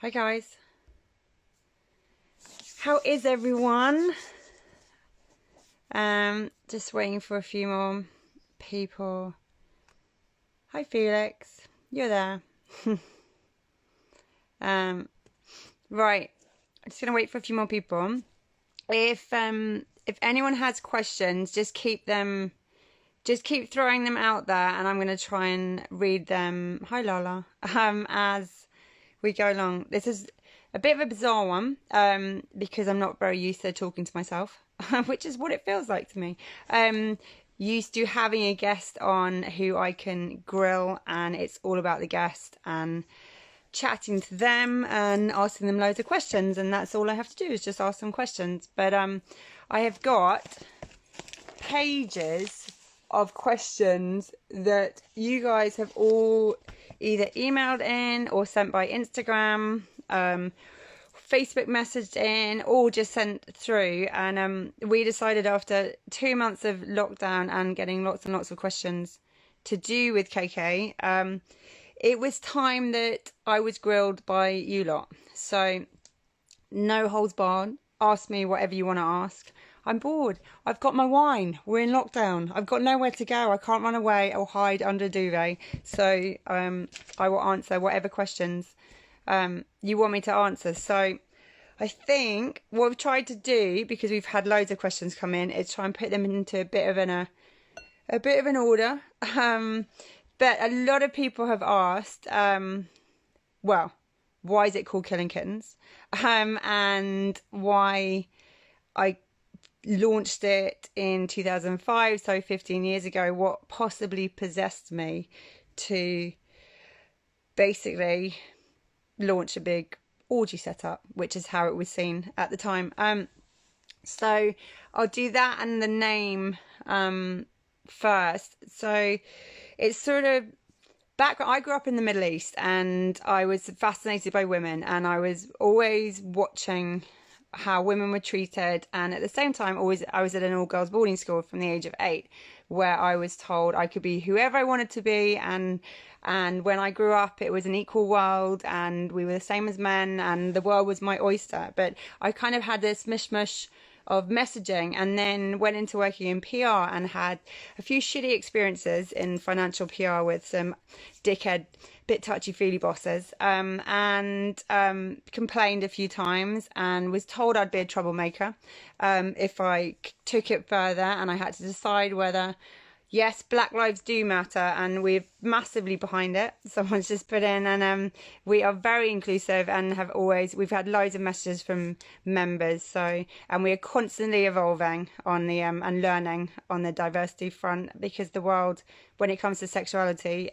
Hi guys, how is everyone? Just waiting for a few more people. Hi Felix, you're there. Right, I'm just gonna wait for a few more people. If anyone has questions, just keep throwing them out there, and I'm gonna try and read them. Hi Lala. As we go along. This is a bit of a bizarre one, because I'm not very used to talking to myself, which is what it feels like to me. Used to having a guest on who I can grill, and it's all about the guest and chatting to them and asking them loads of questions, and that's all I have to do is just ask them questions. But I have got pages of questions that you guys have all either emailed in or sent by Instagram, Facebook messaged in, or just sent through. And we decided after 2 months of lockdown and getting lots and lots of questions to do with KK, it was time that I was grilled by you lot. So no holds barred. Ask me whatever you want to ask. I'm bored. I've got my wine. We're in lockdown. I've got nowhere to go. I can't run away or hide under a duvet. So I will answer whatever questions you want me to answer. So I think what we've tried to do, because we've had loads of questions come in, is try and put them into a bit of an order. But a lot of people have asked, well, why is it called Killing Kittens? And why I launched it in 2005, so 15 years ago. What possibly possessed me to basically launch a big orgy setup, which is how it was seen at the time. So I'll do that and the name first. So it's sort of I grew up in the Middle East, and I was fascinated by women, and I was always watching how women were treated. And at the same time, I was at an all-girls boarding school from the age of 8, where I was told I could be whoever I wanted to be. And when I grew up, it was an equal world, and we were the same as men, and the world was my oyster. But I kind of had this mishmash of messaging, and then went into working in PR and had a few shitty experiences in financial PR with some dickhead, bit touchy-feely bosses, and complained a few times and was told I'd be a troublemaker if I took it further, and I had to decide whether, yes, Black Lives do matter, and we're massively behind it. Someone's just put in, and we are very inclusive, and we've had loads of messages from members. So, and we are constantly evolving on the and learning on the diversity front, because the world, when it comes to sexuality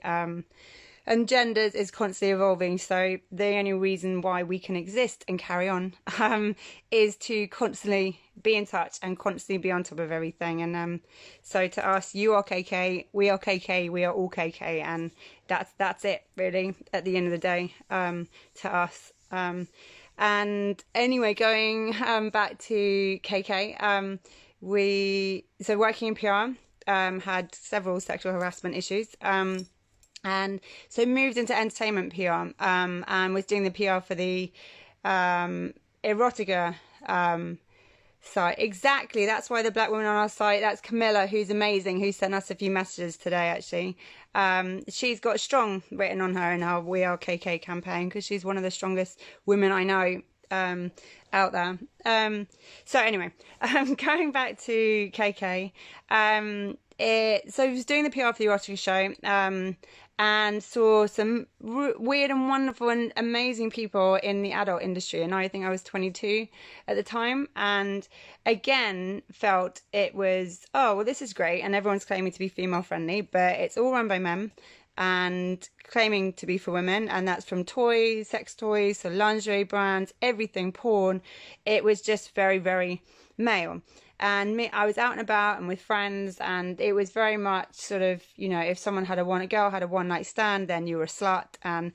and genders, is constantly evolving. So the only reason why we can exist and carry on is to constantly be in touch and constantly be on top of everything. And so to us, you are KK, we are KK, we are all KK, and that's it really at the end of the day to us. And anyway, going back to KK, so working in PR, had several sexual harassment issues. And so moved into entertainment PR, and was doing the PR for the erotica site. Exactly, that's why the black woman on our site, that's Camilla, who's amazing, who sent us a few messages today actually. She's got strong written on her in our We Are KK campaign, because she's one of the strongest women I know out there. So anyway, going back to KK, so I was doing the PR for the erotica show, and saw some weird and wonderful and amazing people in the adult industry. And I think I was 22 at the time, and again felt it was, oh well, this is great, and everyone's claiming to be female friendly, but it's all run by men and claiming to be for women, and that's from toys, sex toys, so lingerie brands, everything, porn. It was just very, very male. And I was out and about and with friends, and it was very much sort of, you know, if someone a girl had a one night stand, then you were a slut. And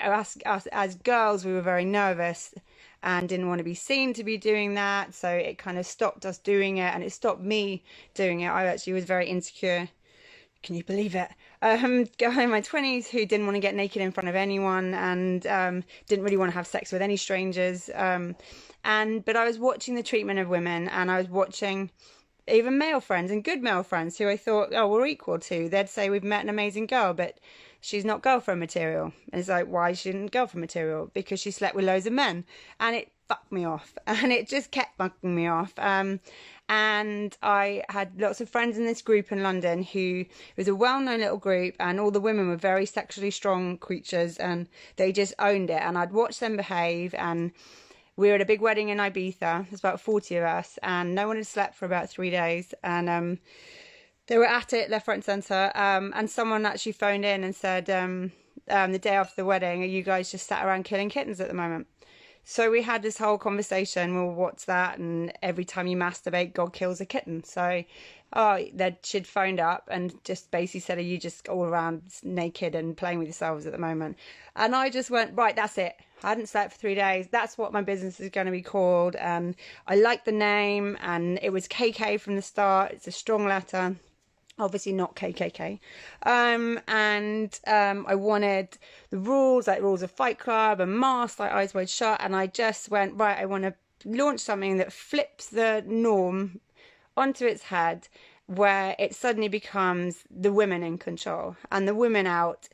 us as girls, we were very nervous and didn't want to be seen to be doing that. So it kind of stopped us doing it, and it stopped me doing it. I actually was very insecure. Can you believe it? girl in my 20s who didn't want to get naked in front of anyone and didn't really want to have sex with any strangers. But I was watching the treatment of women, and I was watching even male friends and good male friends who I thought, oh, we're equal to. They'd say we've met an amazing girl, but she's not girlfriend material. And it's like, why shouldn't girlfriend material? Because she slept with loads of men. And it fucked me off. And it just kept fucking me off. And I had lots of friends in this group in London who was a well-known little group, and all the women were very sexually strong creatures, and they just owned it. And I'd watch them behave, and we were at a big wedding in Ibiza. There's about 40 of us, and no one had slept for about 3 days. And they were at it left, right, and centre. And someone actually phoned in and said, the day after the wedding, are you guys just sat around killing kittens at the moment? So we had this whole conversation. Well, what's that? And every time you masturbate, God kills a kitten. So she'd phoned up and just basically said, are you just all around naked and playing with yourselves at the moment? And I just went, right, that's it. I hadn't slept for 3 days. That's what my business is going to be called. And I liked the name, and it was KK from the start. It's a strong letter. Obviously not KKK. I wanted the rules, like rules of Fight Club and masks, like Eyes Wide Shut. And I just went, right, I want to launch something that flips the norm onto its head, where it suddenly becomes the women in control and the women out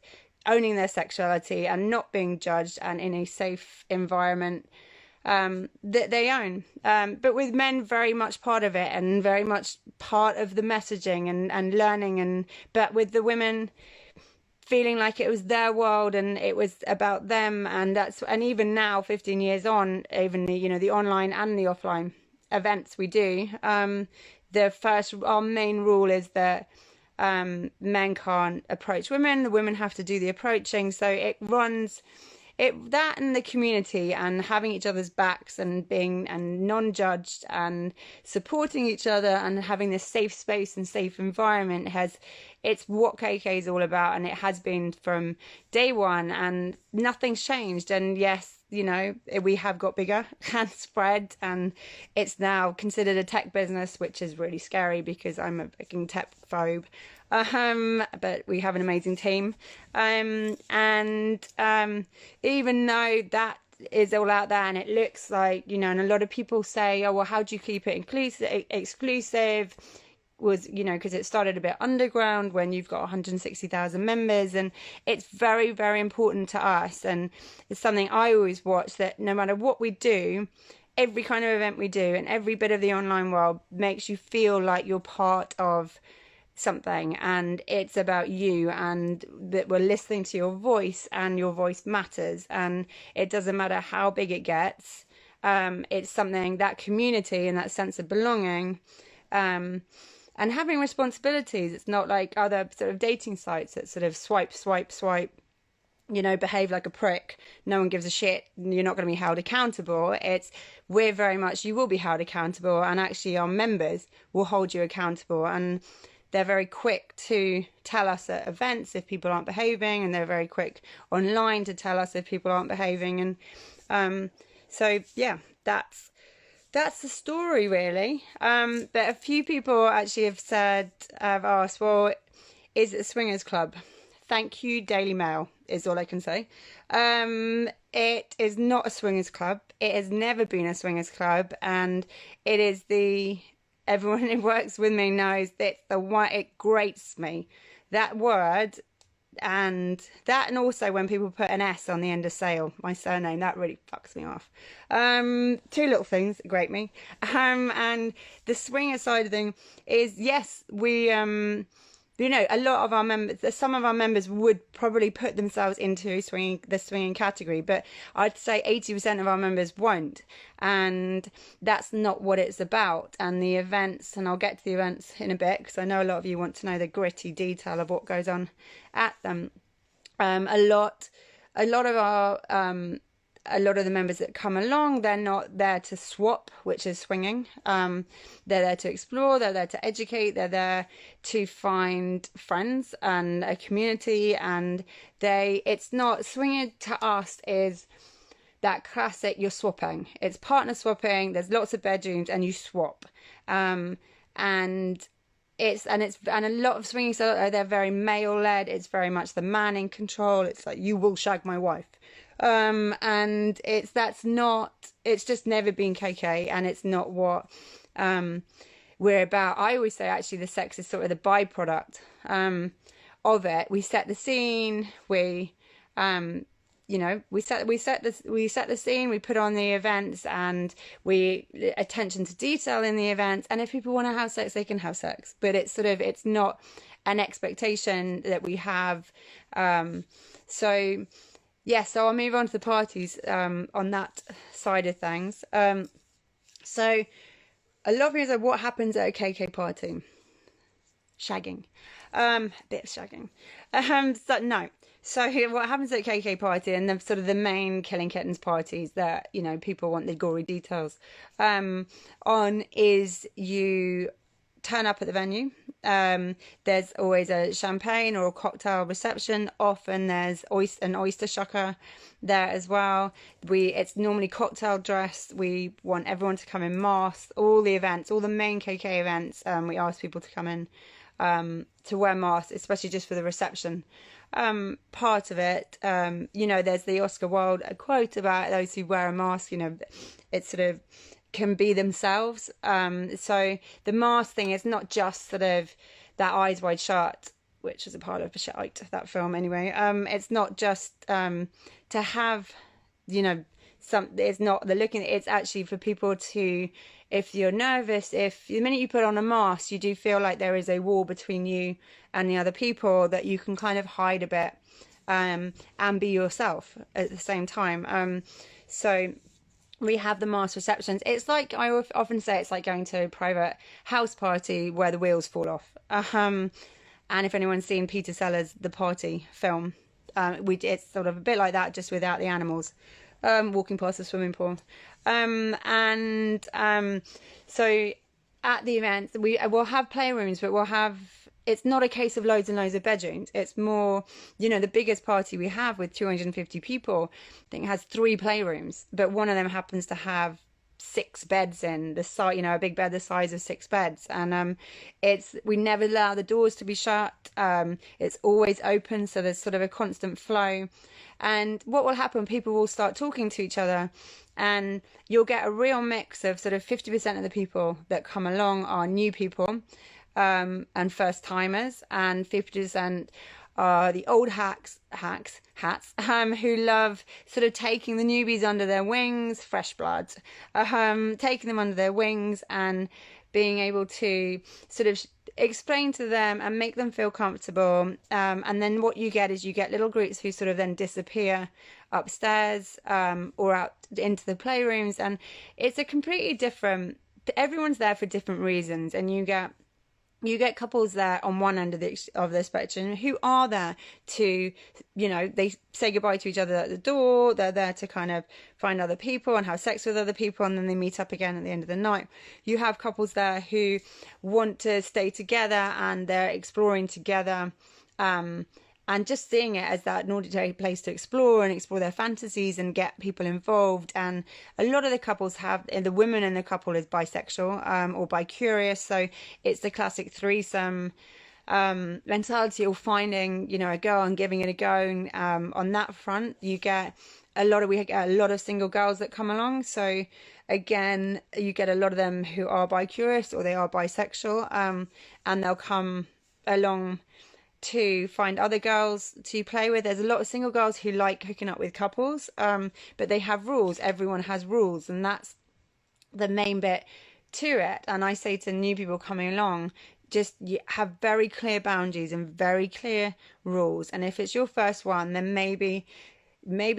owning their sexuality and not being judged, and in a safe environment that they own, but with men very much part of it and very much part of the messaging and learning, but with the women feeling like it was their world and it was about them. And even now, 15 years on, even the online and the offline events we do, our main rule is that men can't approach women, the women have to do the approaching. So it runs that and the community and having each other's backs and being non-judged and supporting each other and having this safe space and safe environment it's what KK is all about, and it has been from day one, and nothing's changed. And yes, we have got bigger and spread, and it's now considered a tech business, which is really scary because I'm a fucking tech phobe. But we have an amazing team. Even though that is all out there and it looks like, and a lot of people say, oh, well, how do you keep it exclusive? Was, because it started a bit underground when you've got 160,000 members, and it's very, very important to us. And it's something I always watch, that no matter what we do, every kind of event we do and every bit of the online world makes you feel like you're part of something, and it's about you, and that we're listening to your voice, and your voice matters, and it doesn't matter how big it gets. It's something, that community and that sense of belonging, and having responsibilities. It's not like other sort of dating sites that sort of swipe, behave like a prick. No one gives a shit. You're not going to be held accountable. We're very much, you will be held accountable, and actually our members will hold you accountable. And they're very quick to tell us at events if people aren't behaving, and they're very quick online to tell us if people aren't behaving. And so, yeah, that's the story, really. But a few people actually have asked, well, is it a swingers club? Thank you, Daily Mail, is all I can say. It is not a swingers club. It has never been a swingers club, and it is everyone who works with me knows that it grates me, that word. And also when people put an S on the end of Sayle, my surname, that really fucks me off. Two little things that grate me. And the swinger side of thing is, yes, we a lot of our members, some of our members would probably put themselves into the swinging category, but I'd say 80% of our members won't, and that's not what it's about. And the events, and I'll get to the events in a bit, because I know a lot of you want to know the gritty detail of what goes on at them. A lot of the members that come along, they're not there to swap, which is swinging. They're there to explore, they're there to educate, they're there to find friends and a community. And it's not, swinging to us is that classic, you're swapping. It's partner swapping, there's lots of bedrooms and you swap. And and a lot of swinging, so they're very male led. It's very much the man in control. It's like, you will shag my wife. And it's just never been KK, and it's not what we're about. I always say actually the sex is sort of the byproduct of it. We set the scene, we set the scene, we put on the events, and we attention to detail in the events. And if people want to have sex, they can have sex, but it's not an expectation that we have. So I'll move on to the parties on that side of things. So a lot of people say, what happens at a KK party? Shagging. A bit of shagging. No. So what happens at a KK party, and the sort of the main Killing Kittens parties that, people want the gory details on, is you turn up at the venue. There's always a champagne or a cocktail reception. Often there's an oyster shucker there as well. It's normally cocktail dressed. We want everyone to come in masked. All the events, all the main KK events, we ask people to come in to wear masks, especially just for the reception part of it. There's the Oscar Wilde quote about those who wear a mask. It sort of can be themselves. So the mask thing is not just sort of that Eyes Wide Shut, which is a part of that film anyway. It's not just to have, it's not the looking. It's actually for people to, if you're nervous, if the minute you put on a mask, you do feel like there is a wall between you and the other people, that you can kind of hide a bit and be yourself at the same time. So we have the mask receptions. It's like, I often say, it's like going to a private house party where the wheels fall off. And if anyone's seen Peter Sellers' The Party film, it's sort of a bit like that, just without the animals walking past the swimming pool. So at the events, we'll have playrooms, but it's not a case of loads and loads of bedrooms. It's more, the biggest party we have with 250 people, I think, has 3 playrooms, but one of them happens to have 6 beds in the size, a big bed the size of 6 beds. And we never allow the doors to be shut. It's always open, so there's sort of a constant flow. And what will happen, people will start talking to each other, and you'll get a real mix of sort of 50% of the people that come along are new people and first timers, and 50% are the old hats who love sort of taking the newbies under their wings, fresh blood, taking them under their wings and being able to sort of explain to them and make them feel comfortable. And then what you get is you get little groups who sort of then disappear upstairs or out into the playrooms, and it's a completely different, everyone's there for different reasons, and you get couples there on one end of the spectrum who are there to, they say goodbye to each other at the door. They're there to kind of find other people and have sex with other people, and then they meet up again at the end of the night. You have couples there who want to stay together and they're exploring together, and just seeing it as that naughty place to explore their fantasies and get people involved. And a lot of the couples the women in the couple is bisexual or bi-curious, so it's the classic threesome mentality, or finding a girl and giving it a go. On that front, we get a lot of single girls that come along. So again, you get a lot of them who are bi-curious or they are bisexual, and they'll come along to find other girls to play with. There's a lot of single girls who like hooking up with couples, but they have rules. Everyone has rules, and that's the main bit to it. And I say to new people coming along, just have very clear boundaries and very clear rules. And if it's your first one, then maybe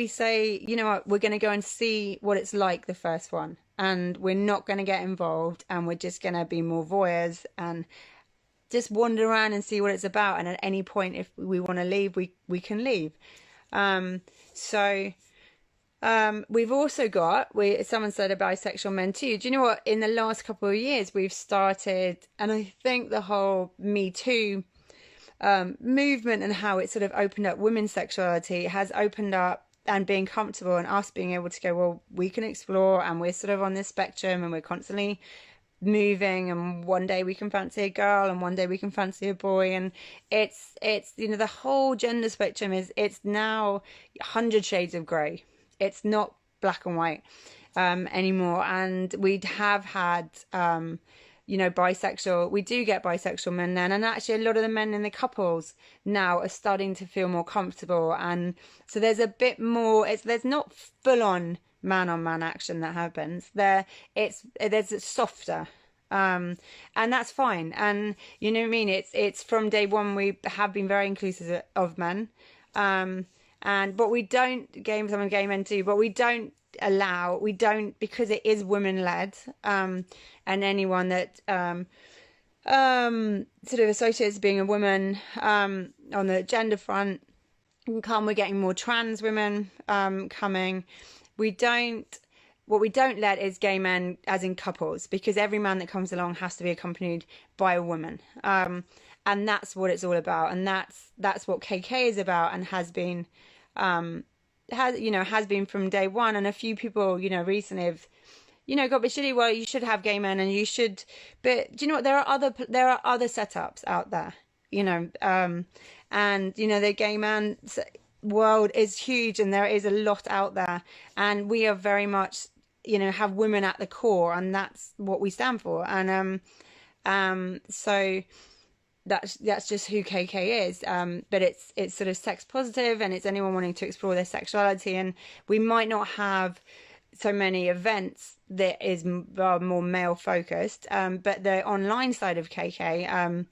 say, what, we're going to go and see what it's like the first one, and we're not going to get involved, and we're just going to be more voyeurs and just wander around and see what it's about. And at any point, if we want to leave, we can leave. We've also got, someone said bisexual men too. Do you know what? In the last couple of years, we've started, and I think the whole Me Too movement and how it sort of opened up women's sexuality has opened up, and being comfortable and us being able to go, well, we can explore, and we're sort of on this spectrum, and we're constantly moving, and one day we can fancy a girl and one day we can fancy a boy, and it's the whole gender spectrum it's now 100 shades of grey. It's not black and white anymore. And we have had bisexual, we do get bisexual men then, and actually a lot of the men in the couples now are starting to feel more comfortable, and so there's a bit more, there's not full on man action that happens there. There's softer, and that's fine. And you know what I mean, it's from day one we have been very inclusive of men, and but we don't, some gay men do, but we don't because it is women led, and anyone that sort of associates being a woman on the gender front can come. We're getting more trans women coming. What we don't let is gay men as in couples, because every man that comes along has to be accompanied by a woman, and that's what it's all about, and that's what KK is about, and has been has been from day one. And a few people recently have got shitty, well, you should have gay men, and you should, but do you know what, there are other setups out there, and the gay man world is huge, and there is a lot out there, and we are very much have women at the core, and that's what we stand for. And so that's just who KK is, but it's sort of sex positive, and it's anyone wanting to explore their sexuality. And we might not have so many events that is more male focused, but the online side of KK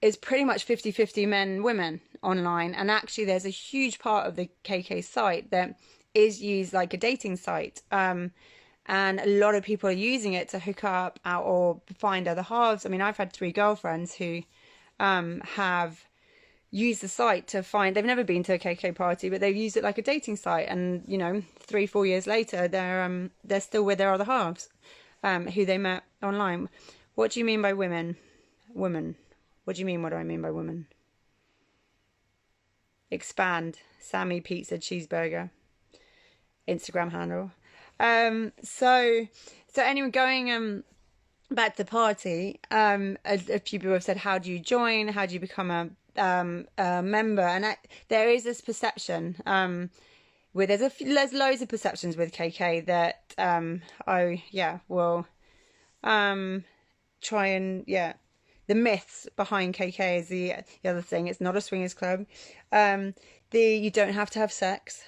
is pretty much 50-50 men, women online. And actually there's a huge part of the KK site that is used like a dating site, and a lot of people are using it to hook up out or find other halves. I mean, I've had 3 girlfriends who have used the site to find, they've never been to a KK party, but they've used it like a dating site, and 3-4 years later they're still with their other halves who they met online. What do you mean by women? What do you mean? What do I mean by women? Expand. Sammy Pizza Cheeseburger Instagram handle. So anyway, going back to the party, a few people have said, how do you join? How do you become a member? And there is this perception, where there's loads of perceptions with KK that will try and the myths behind KK is the other thing. It's not a swingers club. You don't have to have sex.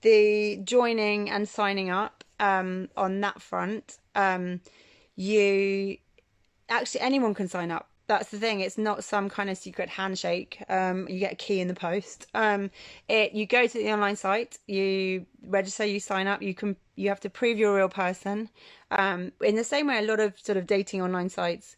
The joining and signing up on that front, anyone can sign up. That's the thing. It's not some kind of secret handshake. You get a key in the post. You go to the online site, you register, you sign up. You have to prove you're a real person. In the same way a lot of sort of dating online sites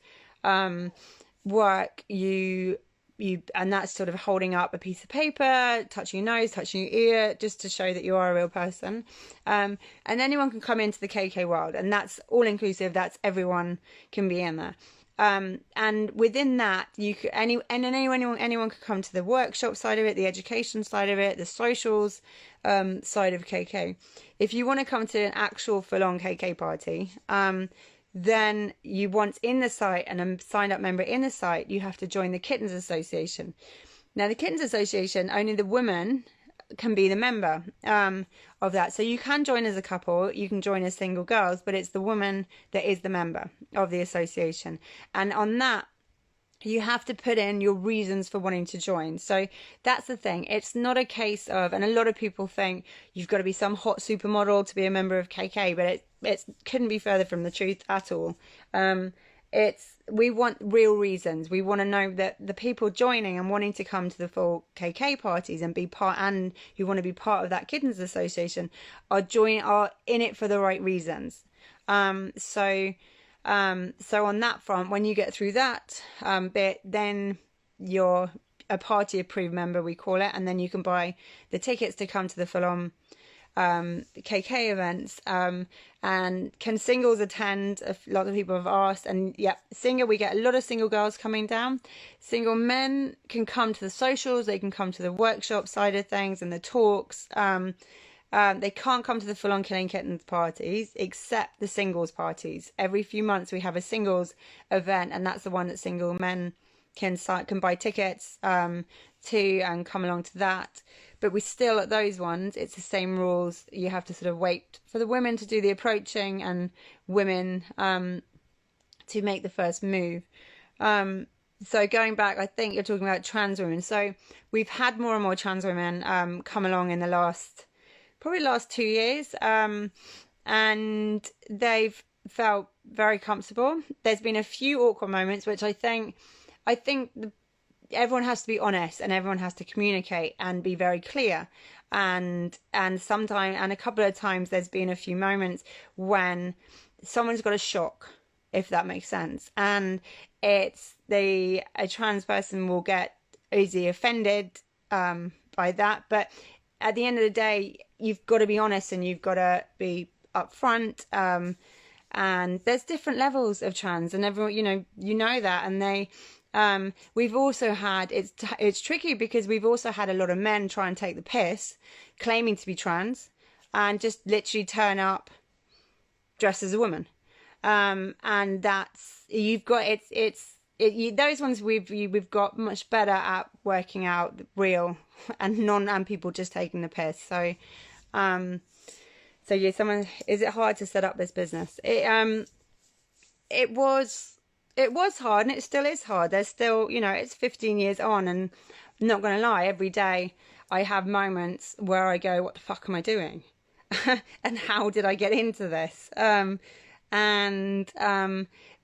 work. And that's sort of holding up a piece of paper, touching your nose, touching your ear, just to show that you are a real person. And anyone can come into the KK world, and that's all inclusive. That's everyone can be in there. And within that, anyone could come to the workshop side of it, the education side of it, the socials side of KK. If you want to come to an actual full-on KK party, then once in the site and a signed up member in the site, you have to join the Kittens Association. Now, the Kittens Association, only the women can be the member of that. So you can join as a couple, you can join as single girls, but it's the woman that is the member of the association. And on that, you have to put in your reasons for wanting to join. So that's the thing. It's not a case of, and a lot of people think you've got to be some hot supermodel to be a member of KK, but it couldn't be further from the truth at all. We want real reasons. We want to know that the people joining and wanting to come to the full KK parties and be part, and who want to be part of that Kittens Association, are in it for the right reasons. So on that front, when you get through that bit, then you're a party approved member, we call it, and then you can buy the tickets to come to the full-on KK events. And can singles attend? A lot of people have asked, and we get a lot of single girls coming down. Single men can come to the socials, they can come to the workshop side of things and the talks. They can't come to the full-on Killing Kittens parties, except the singles parties. Every few months we have a singles event, and that's the one that single men can buy tickets to and come along to that. But we still, at those ones, it's the same rules. You have to sort of wait for the women to do the approaching and women to make the first move. So going back, I think you're talking about trans women. So we've had more and more trans women come along in the last 2 years, and they've felt very comfortable. There's been a few awkward moments, which I think everyone has to be honest, and everyone has to communicate and be very clear. And sometimes, and a couple of times, there's been a few moments when someone's got a shock, if that makes sense, and a trans person will get easily offended by that. But at the end of the day, you've got to be honest and you've got to be upfront. And there's different levels of trans, and everyone, you know that. And we've also had, it's tricky because we've also had a lot of men try and take the piss, claiming to be trans, and just literally turn up dressed as a woman. And that's, you've got, those ones we've got much better at working out the real and people just taking the piss. So yeah, is it hard to set up this business? It was hard, and it still is hard. There's still, it's 15 years on, and I'm not going to lie, every day I have moments where I go, what the fuck am I doing? And how did I get into this?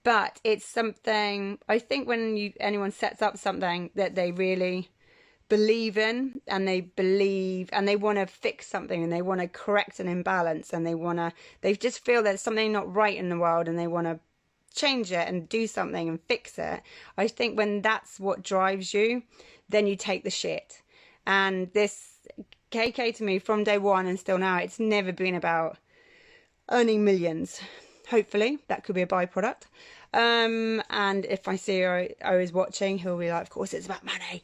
But it's something, I think when anyone sets up something that they really believe in, and they want to fix something, and they want to correct an imbalance, and they just feel there's something not right in the world, and they want to change it and do something and fix it. I think when that's what drives you, then you take the shit. And this KK, to me, from day one and still now, it's never been about earning millions. Hopefully that could be a byproduct. And if I see O is watching, he'll be like, of course it's about money.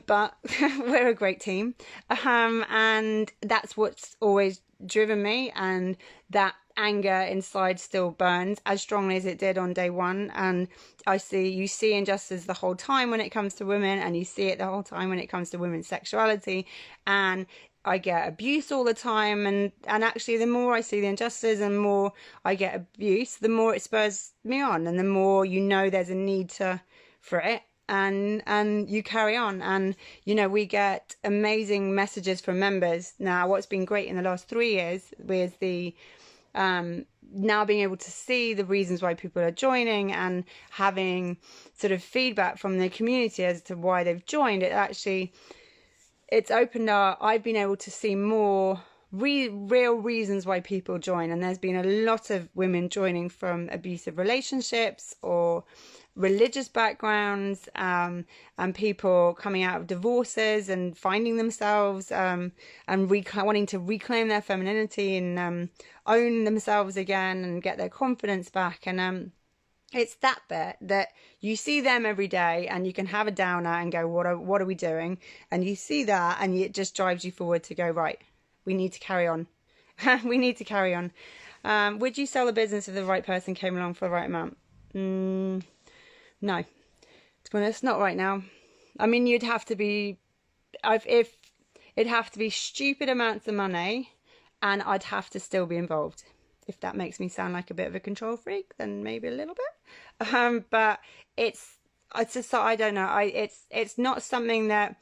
But we're a great team. And that's what's always driven me, and that anger inside still burns as strongly as it did on day one. And you see injustice the whole time when it comes to women, and you see it the whole time when it comes to women's sexuality. And I get abuse all the time, and actually the more I see the injustice and more I get abuse, the more it spurs me on, and the more there's a need for it, and you carry on. And we get amazing messages from members. Now what's been great in the last 3 years with the now being able to see the reasons why people are joining, and having sort of feedback from the community as to why they've joined, it's opened up. I've been able to see more real reasons why people join, and there's been a lot of women joining from abusive relationships or religious backgrounds, and people coming out of divorces and finding themselves and wanting to reclaim their femininity and own themselves again and get their confidence back. And it's that bit that you see them every day, and you can have a downer and go, what are we doing? And you see that, and it just drives you forward to go, right, we need to carry on. We need to carry on. Would you sell the business if the right person came along for the right amount? No, to be honest, not right now. I mean, it'd have to be stupid amounts of money, and I'd have to still be involved. If that makes me sound like a bit of a control freak, then maybe a little bit. But it's just, I don't know. It's not something that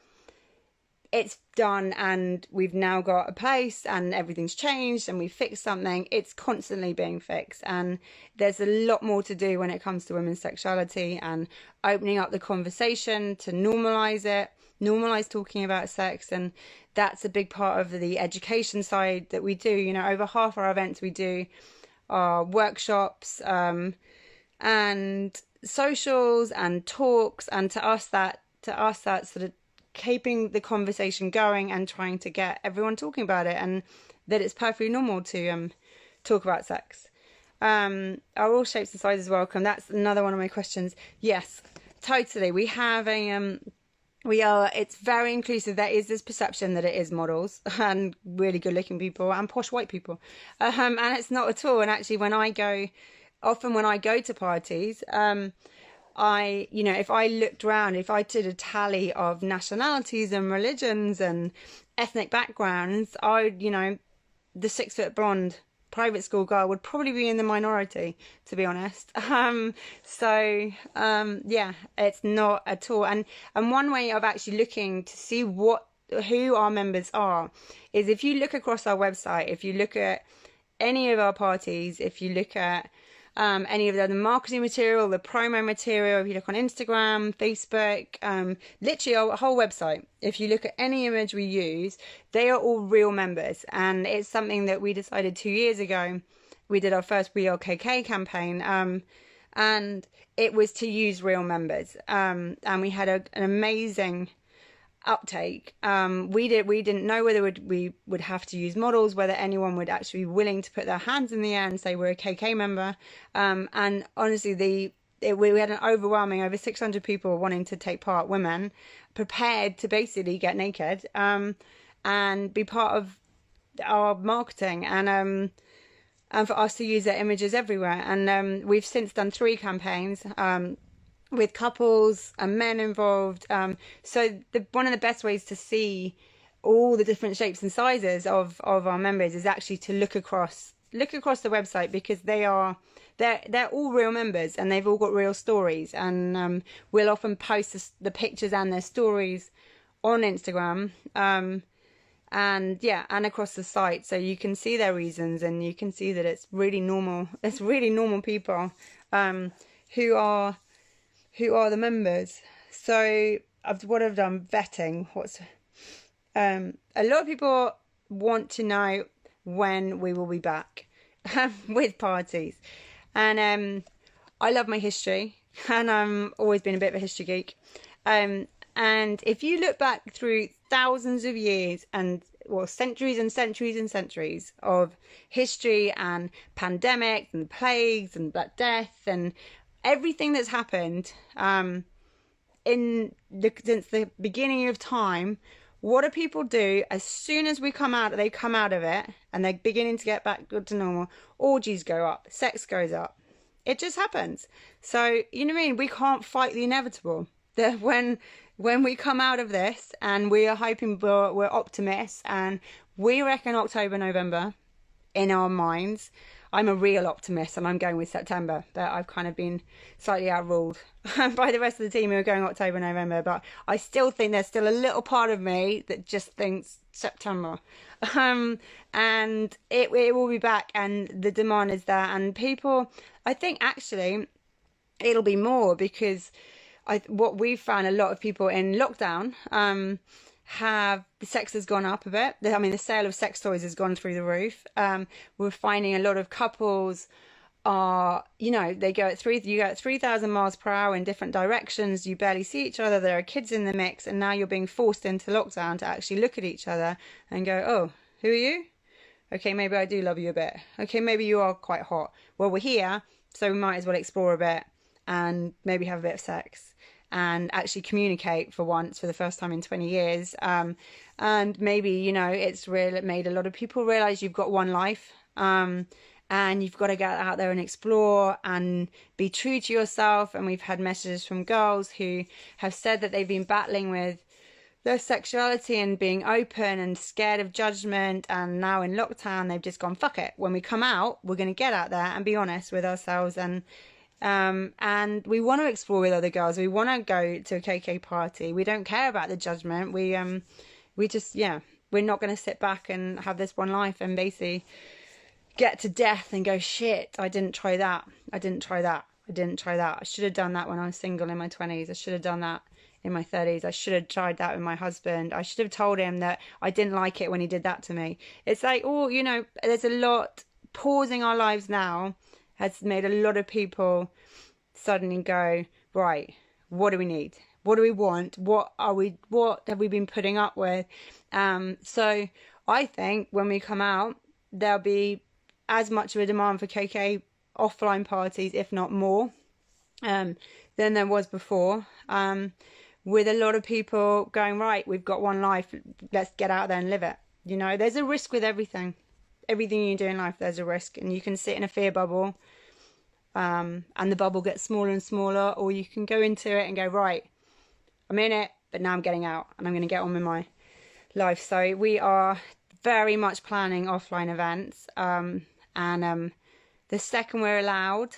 it's done and we've now got a place and everything's changed and we fixed something. It's constantly being fixed, and there's a lot more to do when it comes to women's sexuality and opening up the conversation to normalize it, normalize talking about sex. And that's a big part of the education side that we do. Over half our events we do are workshops and socials and talks, and to us that's sort of keeping the conversation going and trying to get everyone talking about it, and that it's perfectly normal to talk about sex. Are all shapes and sizes welcome? That's another one of my questions. Yes, totally. We have it's very inclusive. There is this perception that it is models and really good looking people and posh white people. And it's not at all. And actually when I go to parties, if I looked around, if I did a tally of nationalities and religions and ethnic backgrounds, the 6 foot blonde private school girl would probably be in the minority, to be honest. It's not at all. And one way of actually looking to see who our members are is if you look across our website, if you look at any of our parties, if you look at any of the marketing material, the promo material, if you look on Instagram, Facebook, literally our whole website, if you look at any image we use, they are all real members. And it's something that we decided 2 years ago. We did our first We Are KK campaign, and it was to use real members. And we had an amazing uptake. We didn't know whether we would have to use models, whether anyone would actually be willing to put their hands in the air and say we're a KK member. And honestly, we had an overwhelming over 600 people wanting to take part, women prepared to basically get naked and be part of our marketing, and for us to use their images everywhere. And we've since done 3 campaigns with couples and men involved. So one of the best ways to see all the different shapes and sizes of our members is actually to look across the website, because they're all real members and they've all got real stories. And we'll often post the pictures and their stories on Instagram, and across the site, so you can see their reasons and you can see that it's really normal. It's really normal people who are the members. So what I've done, vetting. A lot of people want to know when we will be back with parties. And I love my history, and I'm always been a bit of a history geek. And if you look back through thousands of years and centuries and centuries and centuries of history and pandemics and plagues and Black Death and everything that's happened since the beginning of time, what do people do as soon as they come out of it and they're beginning to get back to normal? Orgies go up, sex goes up. It just happens. So, you know what I mean? We can't fight the inevitable. That when we come out of this, and we are hoping, we're optimists, and we reckon October, November in our minds. I'm a real optimist and I'm going with September, but I've kind of been slightly outruled by the rest of the team who are going October, November. But I still think there's still a little part of me that just thinks September. And it will be back, and the demand is there. And people, I think actually it'll be more, because what we've found, a lot of people in lockdown, the sex has gone up a bit. I mean, the sale of sex toys has gone through the roof. We're finding a lot of couples are, they go at 3,000 miles per hour in different directions. You barely see each other. There are kids in the mix, and now you're being forced into lockdown to actually look at each other and go, oh, who are you? Okay, maybe I do love you a bit. Okay, maybe you are quite hot. Well, we're here, so we might as well explore a bit and maybe have a bit of sex and actually communicate for once, for the first time in 20 years. And maybe, it's made a lot of people realize you've got one life, and you've got to get out there and explore and be true to yourself. And we've had messages from girls who have said that they've been battling with their sexuality and being open and scared of judgment, and now in lockdown they've just gone, fuck it, when we come out, we're going to get out there and be honest with ourselves. And we want to explore with other girls. We want to go to a KK party. We don't care about the judgment. We just, we're not going to sit back and have this one life and basically get to death and go, shit, I didn't try that. I should have done that when I was single in my 20s. I should have done that in my 30s. I should have tried that with my husband. I should have told him that I didn't like it when he did that to me. It's like, there's a lot. Pausing our lives now has made a lot of people suddenly go, right, what do we need? What do we want? What have we been putting up with? So I think when we come out, there'll be as much of a demand for KK offline parties, if not more, than there was before. with a lot of people going, right, we've got one life, let's get out there and live it. You know, there's a risk with everything. Everything you do in life, there's a risk. And you can sit in a fear bubble, and the bubble gets smaller and smaller, or you can go into it and go, right, I'm in it, but now I'm getting out and I'm going to get on with my life. So we are very much planning offline events, and the second we're allowed,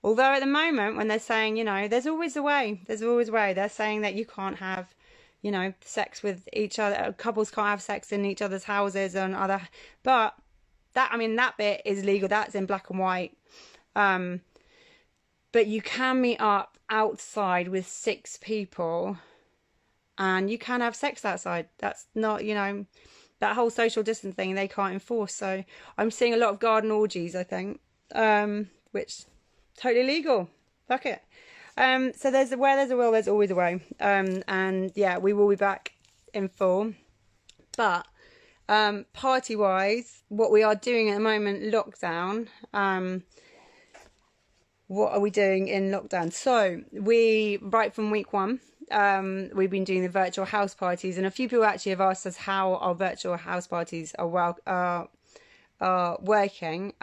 although at the moment when they're saying, you know, there's always a way, they're saying that you can't have, you know, sex with each other, couples can't have sex in each other's houses and other, but that, I mean, that bit is legal, that's in black and white. But you can meet up outside with 6 people and you can have sex outside. That's not, you know, that whole social distance thing they can't enforce. So I'm seeing a lot of garden orgies, I think, which totally legal. Fuck it. So where there's a will, there's always a way. And yeah, we will be back in full. But party wise, what we are doing at the moment, lockdown, what are we doing in lockdown? So right from week 1, we've been doing the virtual house parties, and a few people actually have asked us how our virtual house parties are working.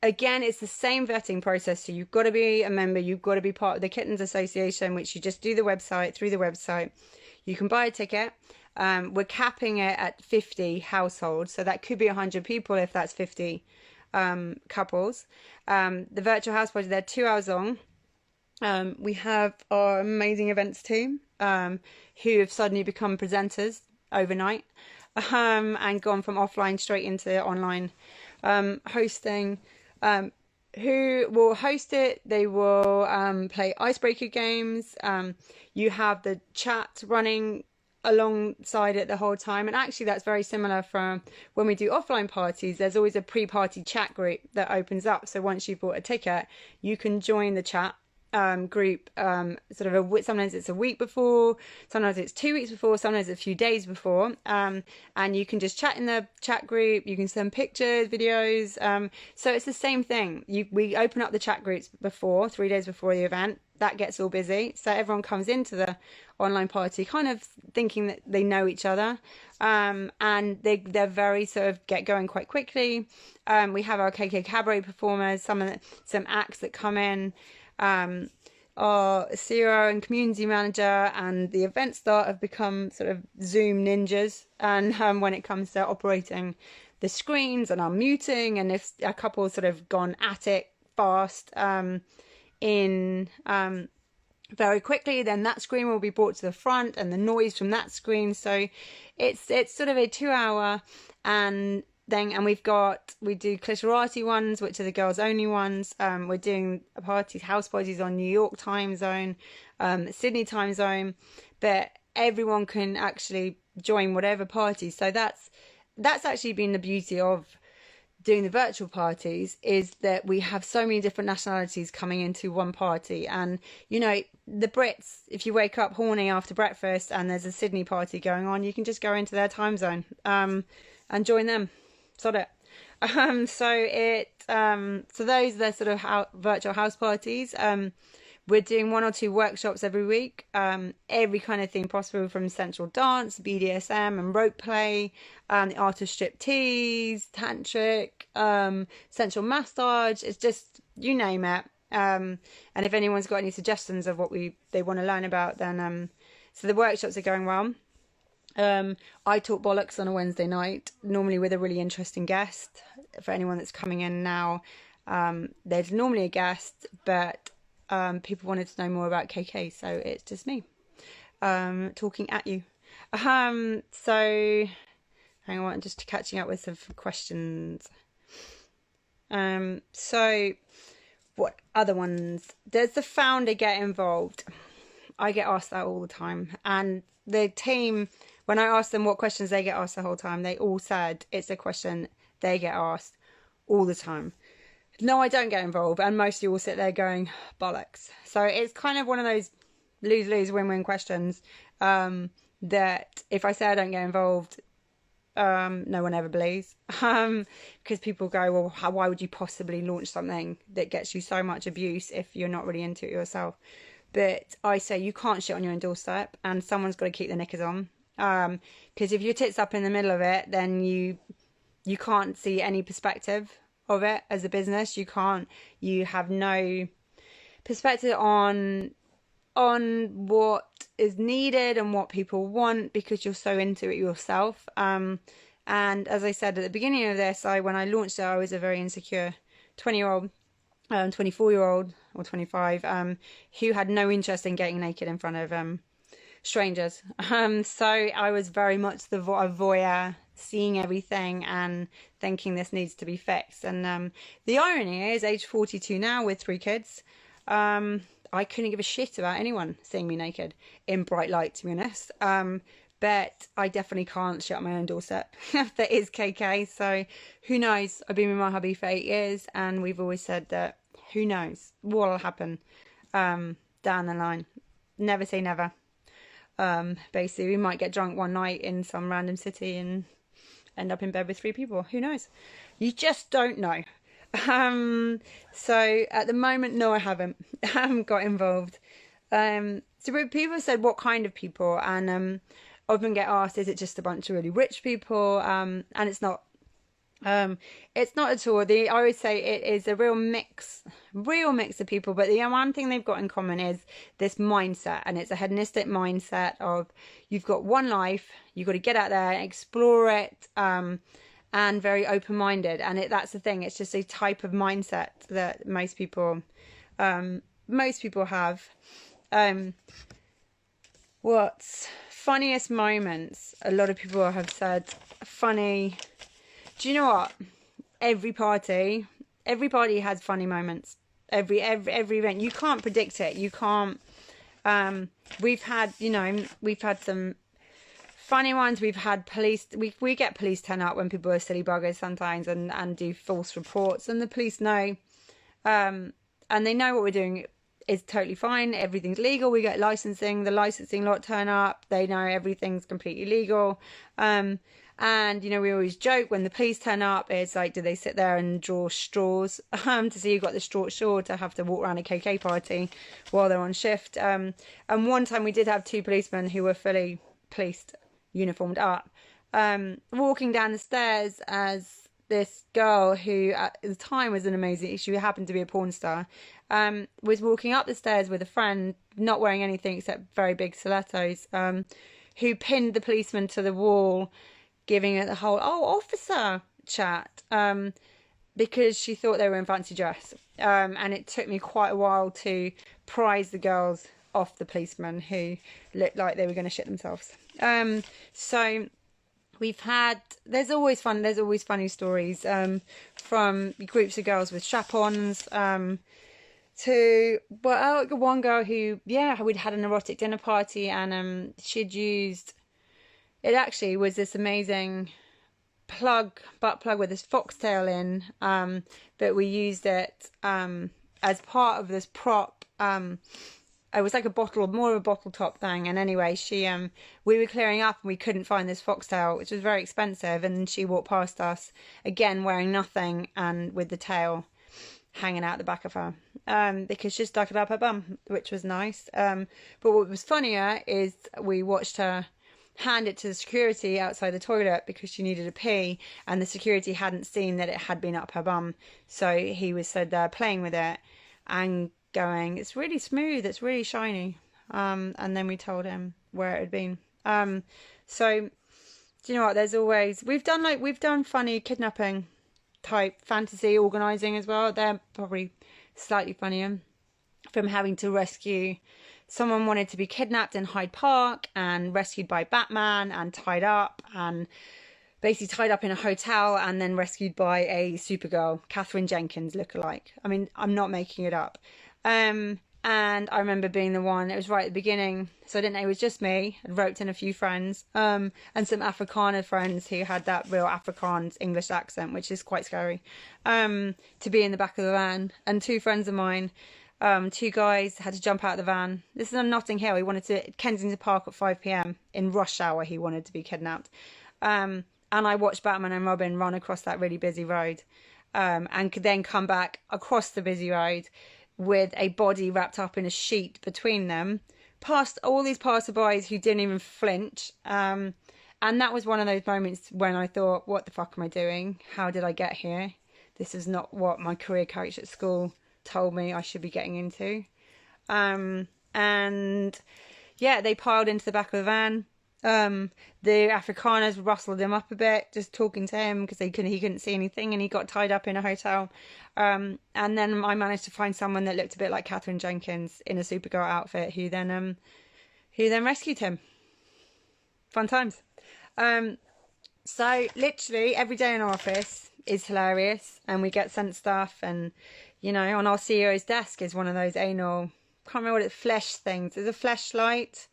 Again, it's the same vetting process. So you've got to be a member, you've got to be part of the Kittens Association, which you just do through the website. You can buy a ticket. We're capping it at 50 households, so that could be 100 people if that's 50 couples. The virtual house party, they're 2 hours long. We have our amazing events team, who have suddenly become presenters overnight, and gone from offline straight into online hosting. Who will host it? They will play icebreaker games. You have the chat running alongside it the whole time, and actually that's very similar from when we do offline parties. There's always a pre-party chat group that opens up, so once you've bought a ticket you can join the chat group, sort of sometimes it's a week before, sometimes it's 2 weeks before, sometimes it's a few days before, and you can just chat in the chat group, you can send pictures, videos, so it's the same thing. We open up the chat groups before, 3 days before the event. That gets all busy, so everyone comes into the online party kind of thinking that they know each other, and they're very sort of get going quite quickly. We have our KK cabaret performers, some acts that come in. Our CEO and community manager and the event start have become sort of Zoom ninjas, and when it comes to operating the screens and our muting, and if a couple sort of gone at it fast very quickly, then that screen will be brought to the front and the noise from that screen. So it's sort of a 2 hour and we do clitorati ones, which are the girls only ones. We're doing house parties on New York time zone, Sydney time zone, but everyone can actually join whatever party. So that's actually been the beauty of doing the virtual parties, is that we have so many different nationalities coming into one party. And you know, the Brits, if you wake up horny after breakfast and there's a Sydney party going on, you can just go into their time zone and join them. Sod it. So those are the sort of virtual house parties. We're doing 1 or 2 workshops every week, every kind of thing possible, from sensual dance, BDSM and rope play, the art of striptease, tantric, sensual massage. It's just, you name it. And if anyone's got any suggestions of what they want to learn about, then so the workshops are going well. I talk bollocks on a Wednesday night, normally with a really interesting guest. For anyone that's coming in now, there's normally a guest, but people wanted to know more about KK, so it's just me talking at you. So hang on, just catching up with some questions. So what other ones? Does the founder get involved? I get asked that all the time, and the team, when I asked them what questions they get asked the whole time, they all said it's a question they get asked all the time. No, I don't get involved, and most of you will sit there going bollocks. So it's kind of one of those lose-lose, win-win questions, that if I say I don't get involved, no one ever believes, because people go, well, why would you possibly launch something that gets you so much abuse if you're not really into it yourself? But I say you can't shit on your own doorstep, and someone's got to keep the knickers on. Because if your tits up in the middle of it, then you can't see any perspective of it as a business. You have no perspective on what is needed and what people want, because you're so into it yourself. And as I said at the beginning of this, when I launched it, I was a very insecure 20-year-old, 24-year-old or 25, who had no interest in getting naked in front of strangers. So I was very much the voyeur, seeing everything and thinking this needs to be fixed. And the irony is, age 42 now with 3 kids, I couldn't give a shit about anyone seeing me naked in bright light, to be honest. But I definitely can't shit on my own doorstep. That is KK. So who knows? I've been with my hubby for 8 years, and we've always said that who knows what will happen down the line. Never say never. Basically, we might get drunk one night in some random city and end up in bed with 3 people. Who knows? You just don't know. So at the moment, no, I haven't got involved. So people said, what kind of people? And often get asked, is it just a bunch of really rich people? And it's not. It's not at all. I always say it is a real mix of people. But the one thing they've got in common is this mindset, and it's a hedonistic mindset of you've got one life, you've got to get out there and explore it, and very open-minded. And that's the thing. It's just a type of mindset that most people have. What's funniest moments? A lot of people have said funny. Do you know what? Every party has funny moments. Every event, you can't predict it. You can't. We've had some funny ones. We've had police. We get police turn up when people are silly buggers sometimes and do false reports, and the police know, and they know what we're doing is totally fine. Everything's legal. We get licensing. The licensing lot turn up. They know everything's completely legal. And, we always joke when the police turn up, it's like, do they sit there and draw straws to see who got the straw to have to walk around a KK party while they're on shift? And one time we did have 2 policemen who were fully policed, uniformed up, walking down the stairs as this girl who at the time was an amazing, she happened to be a porn star, was walking up the stairs with a friend, not wearing anything except very big stilettos, who pinned the policeman to the wall, giving it the whole, officer chat, because she thought they were in fancy dress. And it took me quite a while to prise the girls off the policemen who looked like they were going to shit themselves. So there's always funny stories, from groups of girls with strap-ons, to one girl who, we'd had an erotic dinner party, and she'd used, it actually was this amazing butt plug with this foxtail in, but we used it as part of this prop. It was like more of a bottle top thing. And anyway, we were clearing up and we couldn't find this foxtail, which was very expensive. And she walked past us again, wearing nothing and with the tail hanging out the back of her, because she stuck it up her bum, which was nice. But what was funnier is we watched her hand it to the security outside the toilet because she needed a pee, and the security hadn't seen that it had been up her bum. So he was stood there playing with it and going, it's really smooth, it's really shiny. And then we told him where it had been. So do you know what, we've done funny kidnapping type fantasy organising as well. They're probably slightly funnier, from having to rescue someone wanted to be kidnapped in Hyde Park and rescued by Batman and tied up in a hotel, and then rescued by a Supergirl, Katherine Jenkins lookalike. I mean, I'm not making it up. And I remember being the one, it was right at the beginning, so I didn't know it was just me. I'd roped in a few friends, and some Afrikaner friends who had that real Afrikaans English accent, which is quite scary, to be in the back of the van. And 2 friends of mine, 2 guys, had to jump out of the van. This is on Notting Hill. He wanted to Kensington Park at 5 p.m. in rush hour. He wanted to be kidnapped. And I watched Batman and Robin run across that really busy road, and could then come back across the busy road with a body wrapped up in a sheet between them, past all these passerbys who didn't even flinch. And that was one of those moments when I thought, what the fuck am I doing? How did I get here? This is not what my career coach at school told me I should be getting into. And yeah, they piled into the back of the van. The Afrikaners rustled him up a bit, just talking to him because he couldn't see anything, and he got tied up in a hotel. And then I managed to find someone that looked a bit like Catherine Jenkins in a Supergirl outfit, who then rescued him. Fun times. So literally every day in our office is hilarious, and we get sent stuff, and you know, on our CEO's desk is one of those anal, can't remember what it's, flesh things. There's a fleshlight.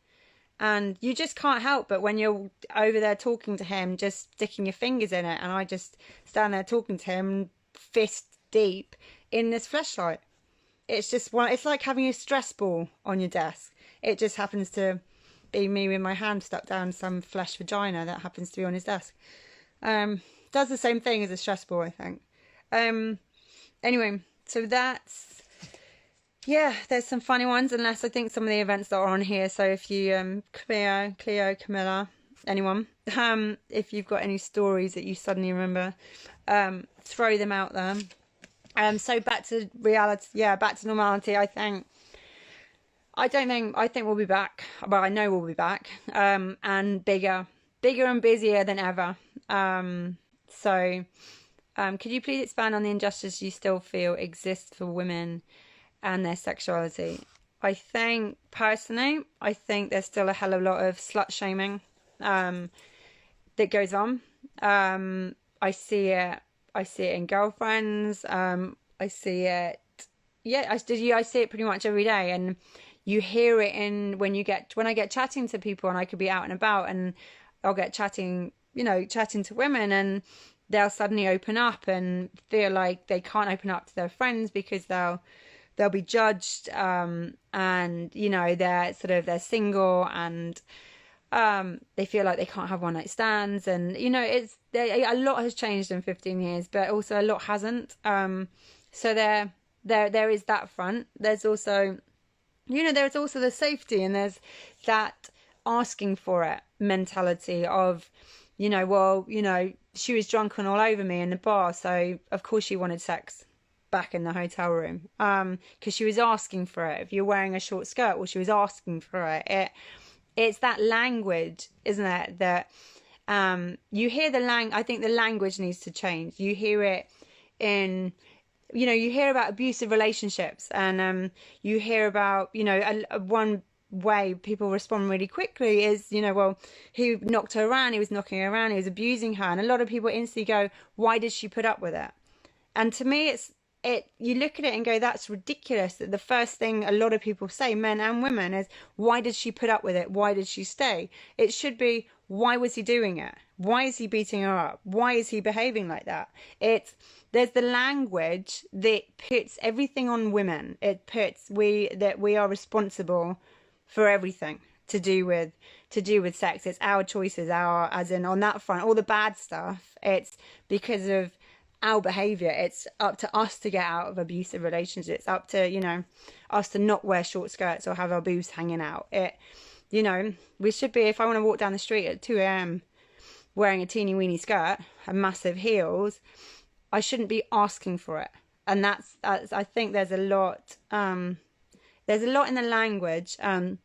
And you just can't help but when you're over there talking to him, just sticking your fingers in it. And I just stand there talking to him, fist deep in this fleshlight. It's just it's like having a stress ball on your desk. It just happens to be me with my hand stuck down some flesh vagina that happens to be on his desk. Does the same thing as a stress ball, I think. Anyway, so that's... yeah, there's some funny ones, unless I think some of the events that are on here. So if you, Cleo, Camilla, anyone, if you've got any stories that you suddenly remember, throw them out there. So back to reality, back to normality. I think we'll be back. Well, I know we'll be back, and bigger and busier than ever. So, could you please expand on the injustice you still feel exists for women and their sexuality? I think, personally, there's still a hell of a lot of slut shaming that goes on. I see it in girlfriends. I see it, I see it pretty much every day, and you hear it when I get chatting to people, and I could be out and about, and I'll get chatting to women, and they'll suddenly open up and feel like they can't open up to their friends because they'll be judged, and you know, they're single, and they feel like they can't have one night stands, and you know, a lot has changed in 15 years, but also a lot hasn't. So there is that front. There's also, there's also the safety, and there's that asking for it mentality of, she was drunk and all over me in the bar, so of course she wanted sex back in the hotel room, because she was asking for it. If you're wearing a short skirt, well, she was asking for it. It's that language, isn't it, that you hear I think the language needs to change. You hear it in, you hear about abusive relationships, and you hear about, one way people respond really quickly is, well, he knocked her around, he was knocking her around, he was abusing her, and a lot of people instantly go, why did she put up with it? And to me, you look at it and go, that's ridiculous. That the first thing a lot of people say, men and women, is, why did she put up with it? Why did she stay? It should be, why was he doing it? Why is he beating her up? Why is he behaving like that? There's the language that puts everything on women. It puts that we are responsible for everything to do with sex. It's our choices, as in on that front, all the bad stuff. It's because of our behavior. It's up to us to get out of abusive relationships. It's up to, us to not wear short skirts or have our boobs hanging out. We should be, if I want to walk down the street at 2 a.m. wearing a teeny weeny skirt and massive heels, I shouldn't be asking for it. And that's I think there's a lot in the language, and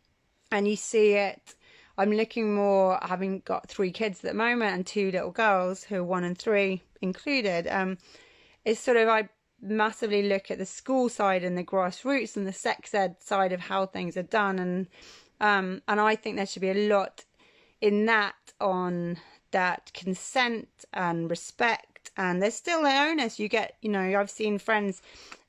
you see it. I'm looking more, having got 3 kids at the moment and 2 little girls who are 1 and 3 included. It's sort of, I massively look at the school side and the grassroots and the sex ed side of how things are done, and I think there should be a lot in that, on that consent and respect. And there's still the onus. You get, I've seen friends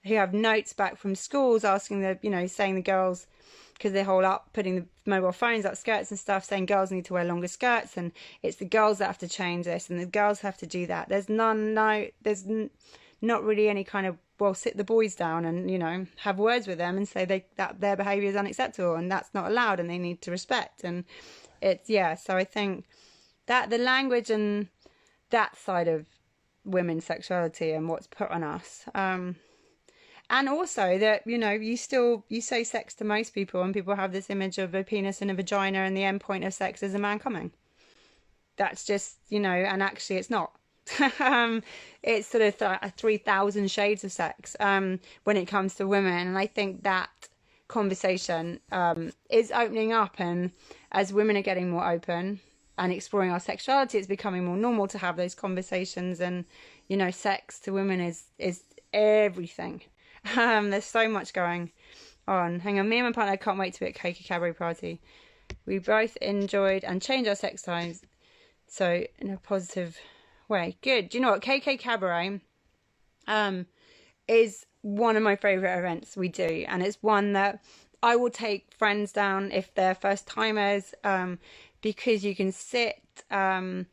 who have notes back from schools asking saying the girls, because they're all up putting the mobile phones up skirts and stuff, saying girls need to wear longer skirts, and it's the girls that have to change this, and the girls have to do that. There's not really any kind of, well, sit the boys down and have words with them and say that their behaviour is unacceptable and that's not allowed and they need to respect. And so I think that the language and that side of women's sexuality and what's put on us, and also that, you know, you say sex to most people, and people have this image of a penis and a vagina, and the end point of sex is a man coming. That's just, you know, and actually it's not. It's sort of 3,000 shades of sex when it comes to women. And I think that conversation is opening up, and as women are getting more open and exploring our sexuality, it's becoming more normal to have those conversations. And, you know, sex to women is everything. There's so much going on. Hang on, me and my partner can't wait to be at KK Cabaret Party. We both enjoyed and changed our sex times, so in a positive way. Good. Do you know what? KK Cabaret is one of my favourite events we do, and it's one that I will take friends down if they're first timers, because you can sit and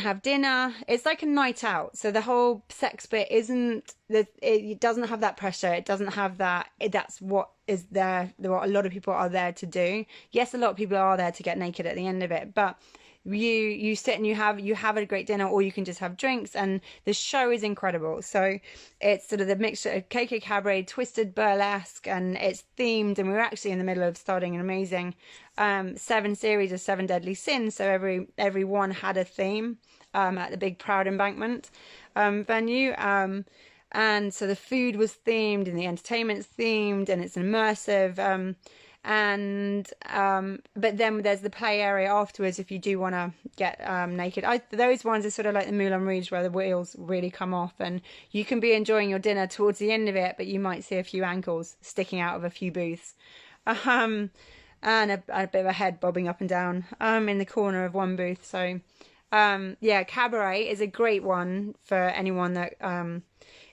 have dinner. It's like a night out. So the whole sex bit it doesn't have that pressure. It doesn't have that. That's what is there. What a lot of people are there to do. Yes, a lot of people are there to get naked at the end of it, but you sit and you have a great dinner, or you can just have drinks, and the show is incredible. So it's sort of the mixture of KK Cabaret, twisted burlesque, and it's themed, and we're actually in the middle of starting an amazing 7 series of 7 deadly sins. So every one had a theme at the big Proud Embankment venue, and so the food was themed and the entertainment's themed, and it's immersive. But then there's the play area afterwards if you do want to get naked. Those ones are sort of like the Moulin Rouge, where the wheels really come off, and you can be enjoying your dinner towards the end of it, but you might see a few ankles sticking out of a few booths, and a bit of a head bobbing up and down in the corner of one booth. So yeah, Cabaret is a great one for anyone that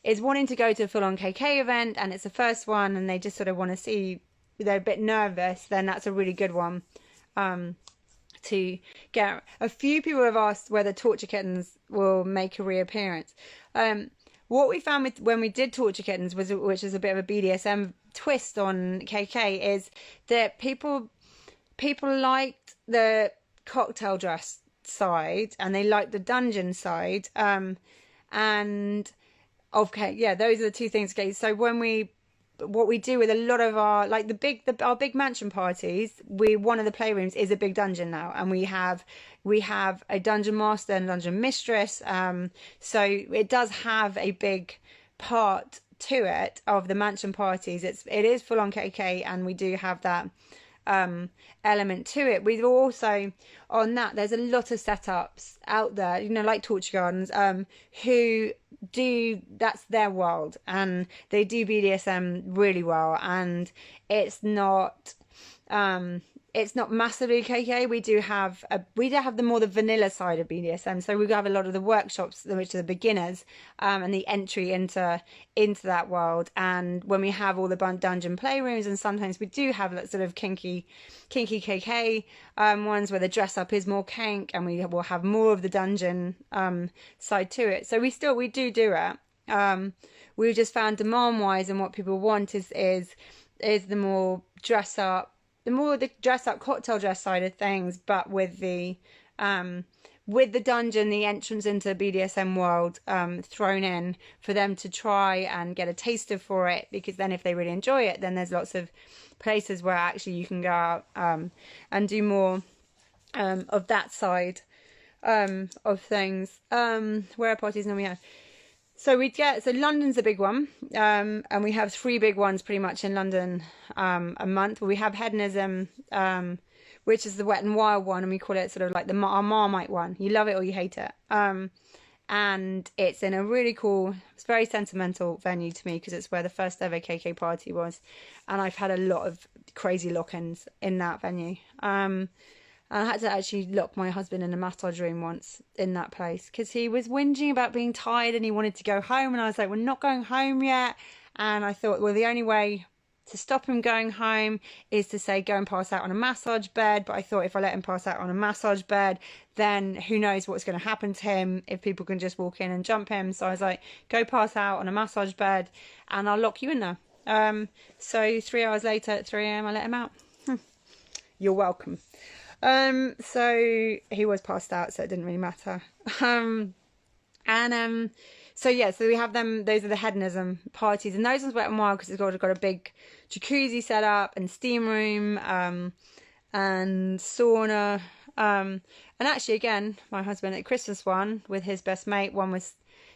is wanting to go to a full-on KK event, and it's the first one, and they just sort of want to see, they're a bit nervous. Then that's a really good one to get. A few people have asked whether Torture Kittens will make a reappearance. What we found when we did Torture Kittens, which is a bit of a BDSM twist on KK, is that people liked the cocktail dress side, and they liked the dungeon side, and okay, yeah, those are the two things. Okay, so what we do with a lot of our, like our big mansion parties, one of the playrooms is a big dungeon now, and we have a dungeon master and dungeon mistress, so it does have a big part to it of the mansion parties. It is full on KK, and we do have that element to it. We've also, on that, there's a lot of setups out there, you know, like Torture Gardens, who do, that's their world, and they do BDSM really well, and it's not massively KK. We do have the more the vanilla side of BDSM. So we have a lot of the workshops, which are the beginners, and the entry into that world. And when we have all the dungeon playrooms, and sometimes we do have that sort of kinky KK ones where the dress up is more kink, and we will have more of the dungeon side to it. So we do it. We've just found demand wise, and what people want is the more dress up cocktail dress side of things, but with the dungeon, the entrance into the BDSM world thrown in for them to try and get a taster for it, because then if they really enjoy it, then there's lots of places where actually you can go out and do more of that side of things. Where are parties normally have? So London's a big one, and we have 3 big ones pretty much in London a month. We have Hedonism, which is the Wet and Wild one, and we call it sort of like our Marmite one. You love it or you hate it. And it's in a really cool, it's very sentimental venue to me, because it's where the first ever KK party was, and I've had a lot of crazy lock-ins in that venue. I had to actually lock my husband in a massage room once in that place, because he was whinging about being tired and he wanted to go home, and I was like, we're not going home yet. And I thought, well, the only way to stop him going home is to say go and pass out on a massage bed. But I thought if I let him pass out on a massage bed, then who knows what's going to happen to him if people can just walk in and jump him. So I was like, go pass out on a massage bed and I'll lock you in there. So 3 hours later at 3 a.m. I let him out. You're welcome. So he was passed out, so it didn't really matter. So yeah, so we have them. Those are the hedonism parties, and those ones went wild because it's got a big jacuzzi set up and steam room, and sauna. And actually, again, my husband at Christmas one with his best mate.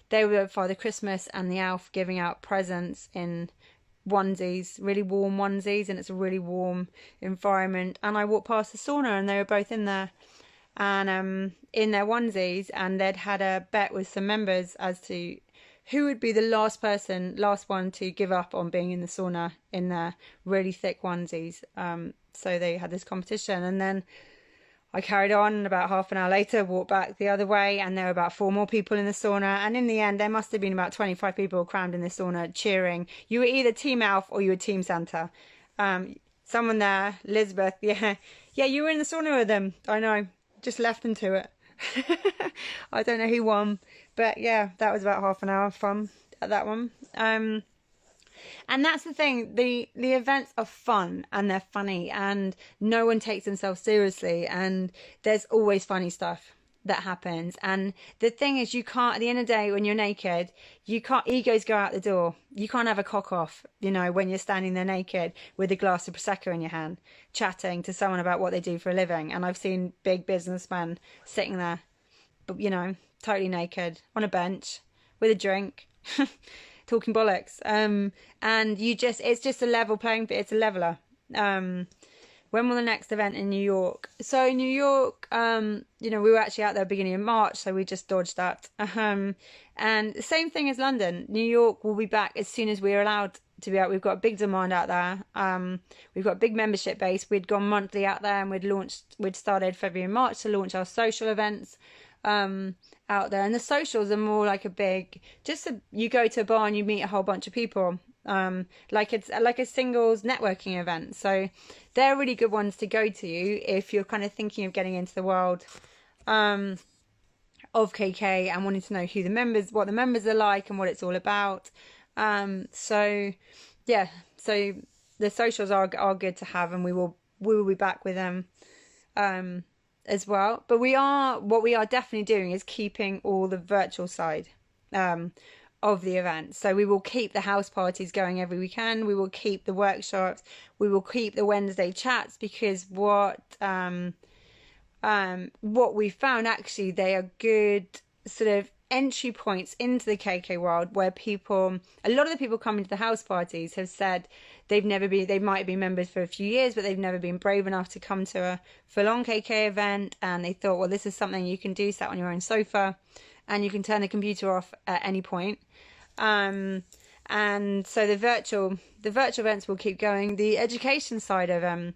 They were Father Christmas and the Elf giving out presents in onesies, really warm onesies, and it's a really warm environment. And I walked past the sauna, and they were both in there, and in their onesies, and they'd had a bet with some members as to who would be the last one to give up on being in the sauna in their really thick onesies. So they had this competition, and then I carried on, and about half an hour later walked back the other way, and there were about 4 more people in the sauna, and in the end there must have been about 25 people crammed in the sauna cheering. You were either Team Elf or you were Team Santa. Someone there, Elizabeth, yeah, you were in the sauna with them. I know, just left them to it. I don't know who won, but yeah, that was about half an hour from that one. And that's the thing, the events are fun and they're funny and no one takes themselves seriously, and there's always funny stuff that happens. And the thing is, you can't, at the end of the day, when you're naked, egos go out the door. You can't have a cock off, when you're standing there naked with a glass of Prosecco in your hand, chatting to someone about what they do for a living. And I've seen big businessmen sitting there, totally naked on a bench with a drink. Talking bollocks, and it's just a level playing field. It's a leveler. When will the next event in New York? So New York, we were actually out there beginning of March, so we just dodged that. And the same thing as London. New York will be back as soon as we're allowed to be out. We've got a big demand out there. We've got a big membership base. We'd gone monthly out there, and we'd started February and March to launch our social events out there. And the socials are more like you go to a bar and you meet a whole bunch of people, it's like a singles networking event. So they're really good ones to go to if you're kind of thinking of getting into the world of KK and wanting to know what the members are like and what it's all about. So the socials are good to have, and we will be back with them as well. But what we are definitely doing is keeping all the virtual side of the event. So we will keep the house parties going every weekend. We will keep the workshops. We will keep the Wednesday chats, because what we found, actually, they are good sort of entry points into the KK world, where a lot of the people coming to the house parties have said they might have been members for a few years, but they've never been brave enough to come to a full-on KK event, and they thought, well, this is something you can do sat on your own sofa, and you can turn the computer off at any point. And so the virtual events will keep going. The education side of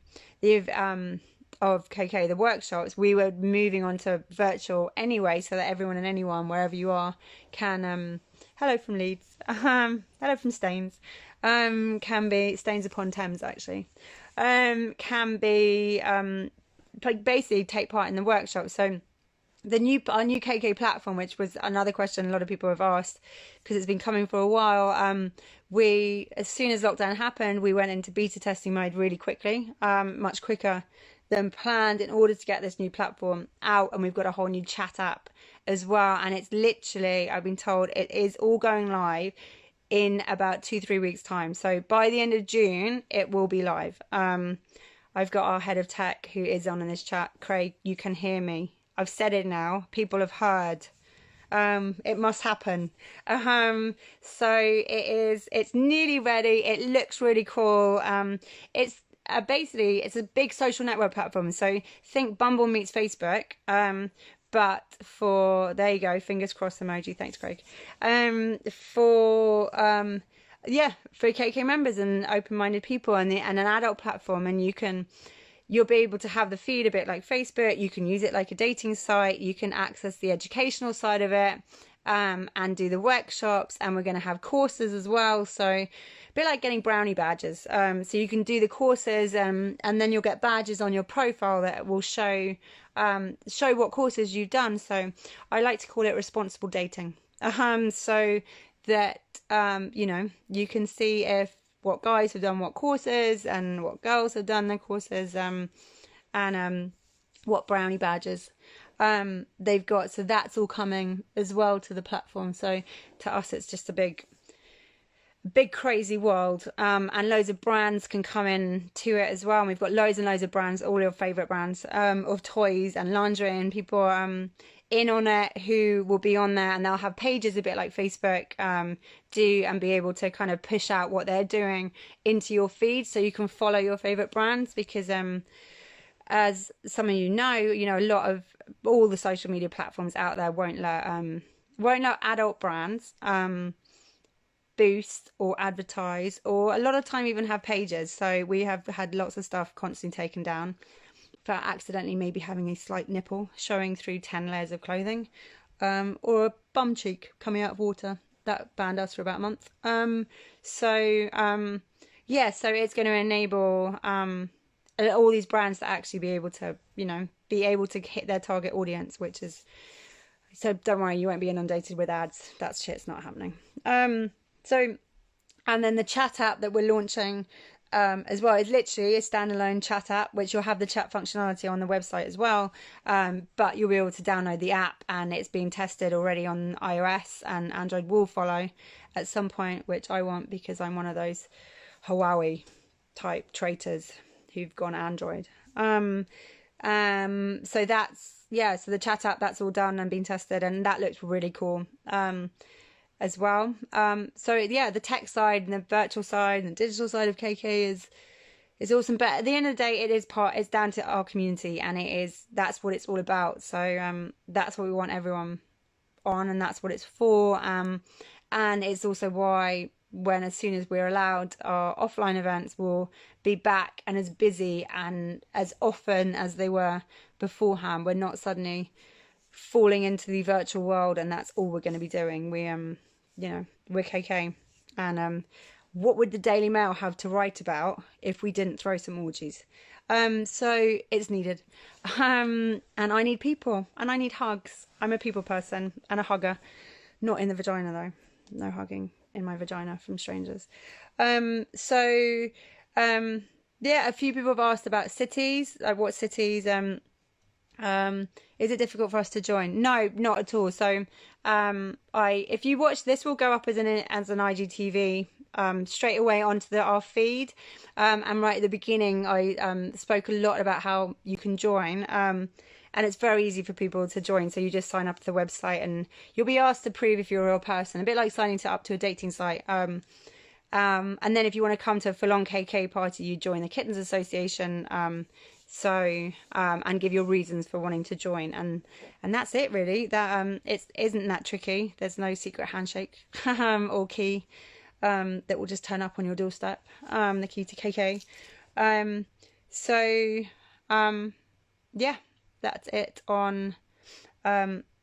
KK, the workshops, we were moving on to virtual anyway, so that everyone and anyone, wherever you are, can hello from Leeds, hello from Staines, can be Staines upon Thames, actually, can be basically take part in the workshop. So our new KK platform, which was another question a lot of people have asked because it's been coming for a while, as soon as lockdown happened, we went into beta testing mode really quickly, much quicker than planned, in order to get this new platform out. And we've got a whole new chat app as well, and it's literally, I've been told, it is all going live in about 2-3 weeks time. So by the end of June it will be live. I've got our head of tech who is on in this chat. Craig, you can hear me. I've said it now, people have heard. It must happen. So it's nearly ready. It looks really cool. It's basically, it's a big social network platform. So think Bumble meets Facebook. But there you go, fingers crossed emoji. Thanks, Craig. For KK members and open-minded people, and an adult platform, and you'll be able to have the feed a bit like Facebook. You can use it like a dating site. You can access the educational side of it, and do the workshops, and we're going to have courses as well. So a bit like getting brownie badges. So you can do the courses, and then you'll get badges on your profile that will show what courses you've done. So I like to call it responsible dating. So that you can see what guys have done what courses, and what girls have done their courses, and what brownie badges they've got, so that's all coming as well to the platform. So to us, it's just a big crazy world, and loads of brands can come in to it as well. And we've got loads and loads of brands, all your favorite brands, of toys and lingerie, and people in on it who will be on there, and they'll have pages a bit like Facebook do, and be able to kind of push out what they're doing into your feed, so you can follow your favorite brands. Because as some of you know, a lot of all the social media platforms out there won't let adult brands boost or advertise, or a lot of time even have pages. So we have had lots of stuff constantly taken down for accidentally maybe having a slight nipple showing through 10 layers of clothing, or a bum cheek coming out of water. That banned us for about a month. Yeah, so it's going to enable all these brands to actually be able to hit their target audience, which is, so don't worry, you won't be inundated with ads. That shit's not happening. So, and then the chat app that we're launching as well is literally a standalone chat app, which you'll have the chat functionality on the website as well. But you'll be able to download the app, and it's being tested already on iOS, and Android will follow at some point, which I want, because I'm one of those Huawei type traitors who've gone Android. So that's, so the chat app, that's all done and being tested, and that looks really cool as well. The tech side and the virtual side and the digital side of KK is awesome, but at the end of the day, it's down to our community, and that's what it's all about. So that's what we want everyone on, and that's what it's for, and it's also why, as soon as we're allowed, our offline events will be back and as busy and as often as they were beforehand. We're not suddenly falling into the virtual world and that's all we're going to be doing. We're KK, and what would the Daily Mail have to write about if we didn't throw some orgies? So it's needed, and I need people, and I need hugs. I'm a people person and a hugger, not in the vagina though. No hugging in my vagina from strangers. A few people have asked about cities, like what cities. Is it difficult for us to join? No, not at all. So if you watch this, will go up as an IGTV straight away onto our feed, and right at the beginning I spoke a lot about how you can join, and it's very easy for people to join. So you just sign up to the website, and you'll be asked to prove if you're a real person, a bit like signing up to a dating site. And then if you want to come to a full-on KK party, you join the Kittens Association, and give your reasons for wanting to join, and that's it really. That it isn't that tricky. There's no secret handshake or key that will just turn up on your doorstep, the key to KK. That's it on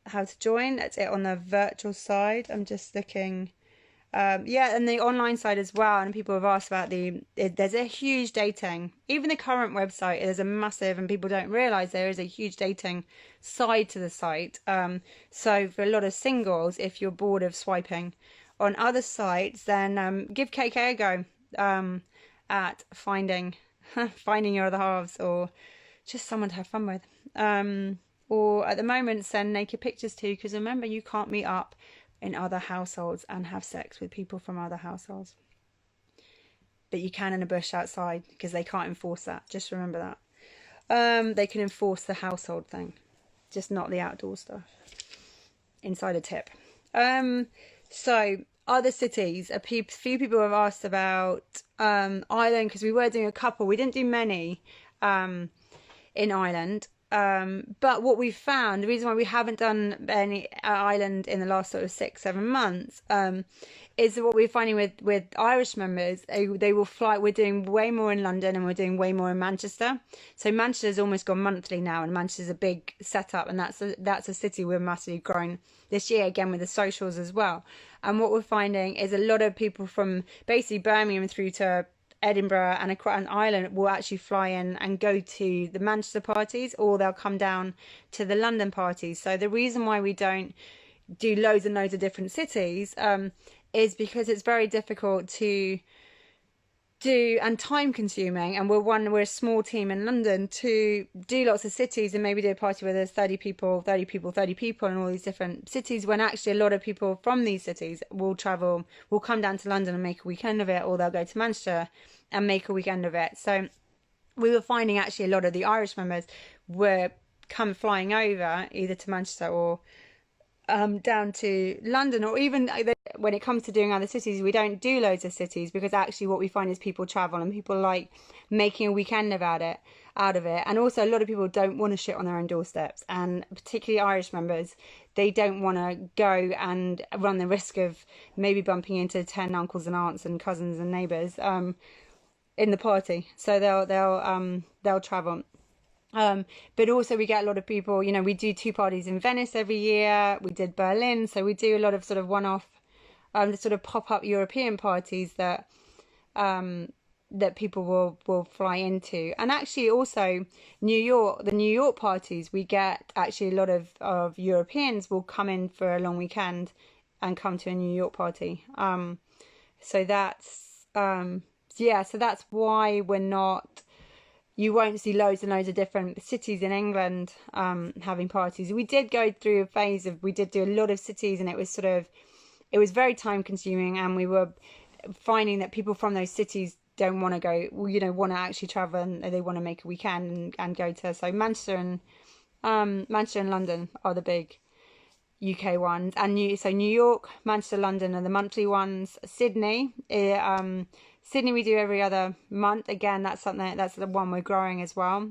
how to join. That's it on the virtual side. I'm just looking. And the online side as well, and people have asked about there's a huge dating, even the current website is a massive, and people don't realise there is a huge dating side to the site. So for a lot of singles, if you're bored of swiping on other sites, then give KK a go at finding your other halves, or just someone to have fun with. Or at the moment, send naked pictures to, because remember, you can't meet up in other households and have sex with people from other households, but you can in a bush outside, because they can't enforce that. Just remember that. They can enforce the household thing, just not the outdoor stuff. Insider tip. So other cities, a few people have asked about Ireland, because we were doing a couple. We didn't do many in Ireland. But what we've found, the reason why we haven't done any Ireland in the last sort of 6-7 months, is that what we're finding with Irish members, they will fly. We're doing way more in London, and we're doing way more in Manchester. So Manchester's almost gone monthly now, and Manchester's a big setup, and that's a city we're massively growing this year, again with the socials as well. And what we're finding is a lot of people from basically Birmingham through to Edinburgh and Ireland will actually fly in and go to the Manchester parties, or they'll come down to the London parties. So the reason why we don't do loads and loads of different cities is because it's very difficult to do, and time consuming, and we're a small team in London to do lots of cities and maybe do a party where there's 30 people, 30 people, 30 people in all these different cities, when actually a lot of people from these cities will come down to London and make a weekend of it, or they'll go to Manchester and make a weekend of it. So we were finding actually a lot of the Irish members were come flying over either to Manchester or down to London, or even when it comes to doing other cities, we don't do loads of cities because actually what we find is people travel and people like making a weekend out of it. And also a lot of people don't want to shit on their own doorsteps, and particularly Irish members, they don't want to go and run the risk of maybe bumping into 10 uncles and aunts and cousins and neighbours in the party, so they'll travel. But also we get a lot of people, we do 2 parties in Venice every year. We did Berlin. So we do a lot of sort of one-off, sort of pop-up European parties that people will fly into. And actually also the New York parties, we get actually a lot of Europeans will come in for a long weekend and come to a New York party. So that's, so that's why you won't see loads and loads of different cities in England having parties. We did go through a phase we did do a lot of cities, and it was very time consuming, and we were finding that people from those cities don't want to go, want to actually travel, and they want to make a weekend and go to. So Manchester and London are the big UK ones, and New York, Manchester, London are the monthly ones. Sydney we do every other month. Again, that's the one we're growing as well.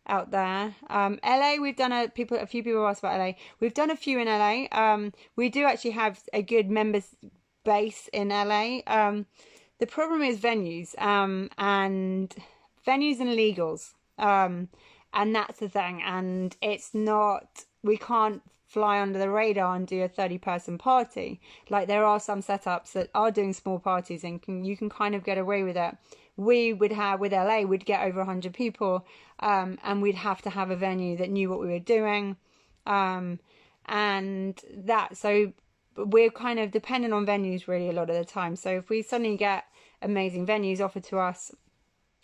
Out there, LA, we've done a few people asked about LA. We've done a few in LA. We do actually have a good members base in LA. The problem is venues, and legals, and that's the thing. And it's not, we can't fly under the radar and do a 30-person party. Like, there are some setups that are doing small parties and you can kind of get away with it. We would have, with LA, we'd get over 100 people, and we'd have to have a venue that knew what we were doing, so we're kind of dependent on venues really a lot of the time. So if we suddenly get amazing venues offered to us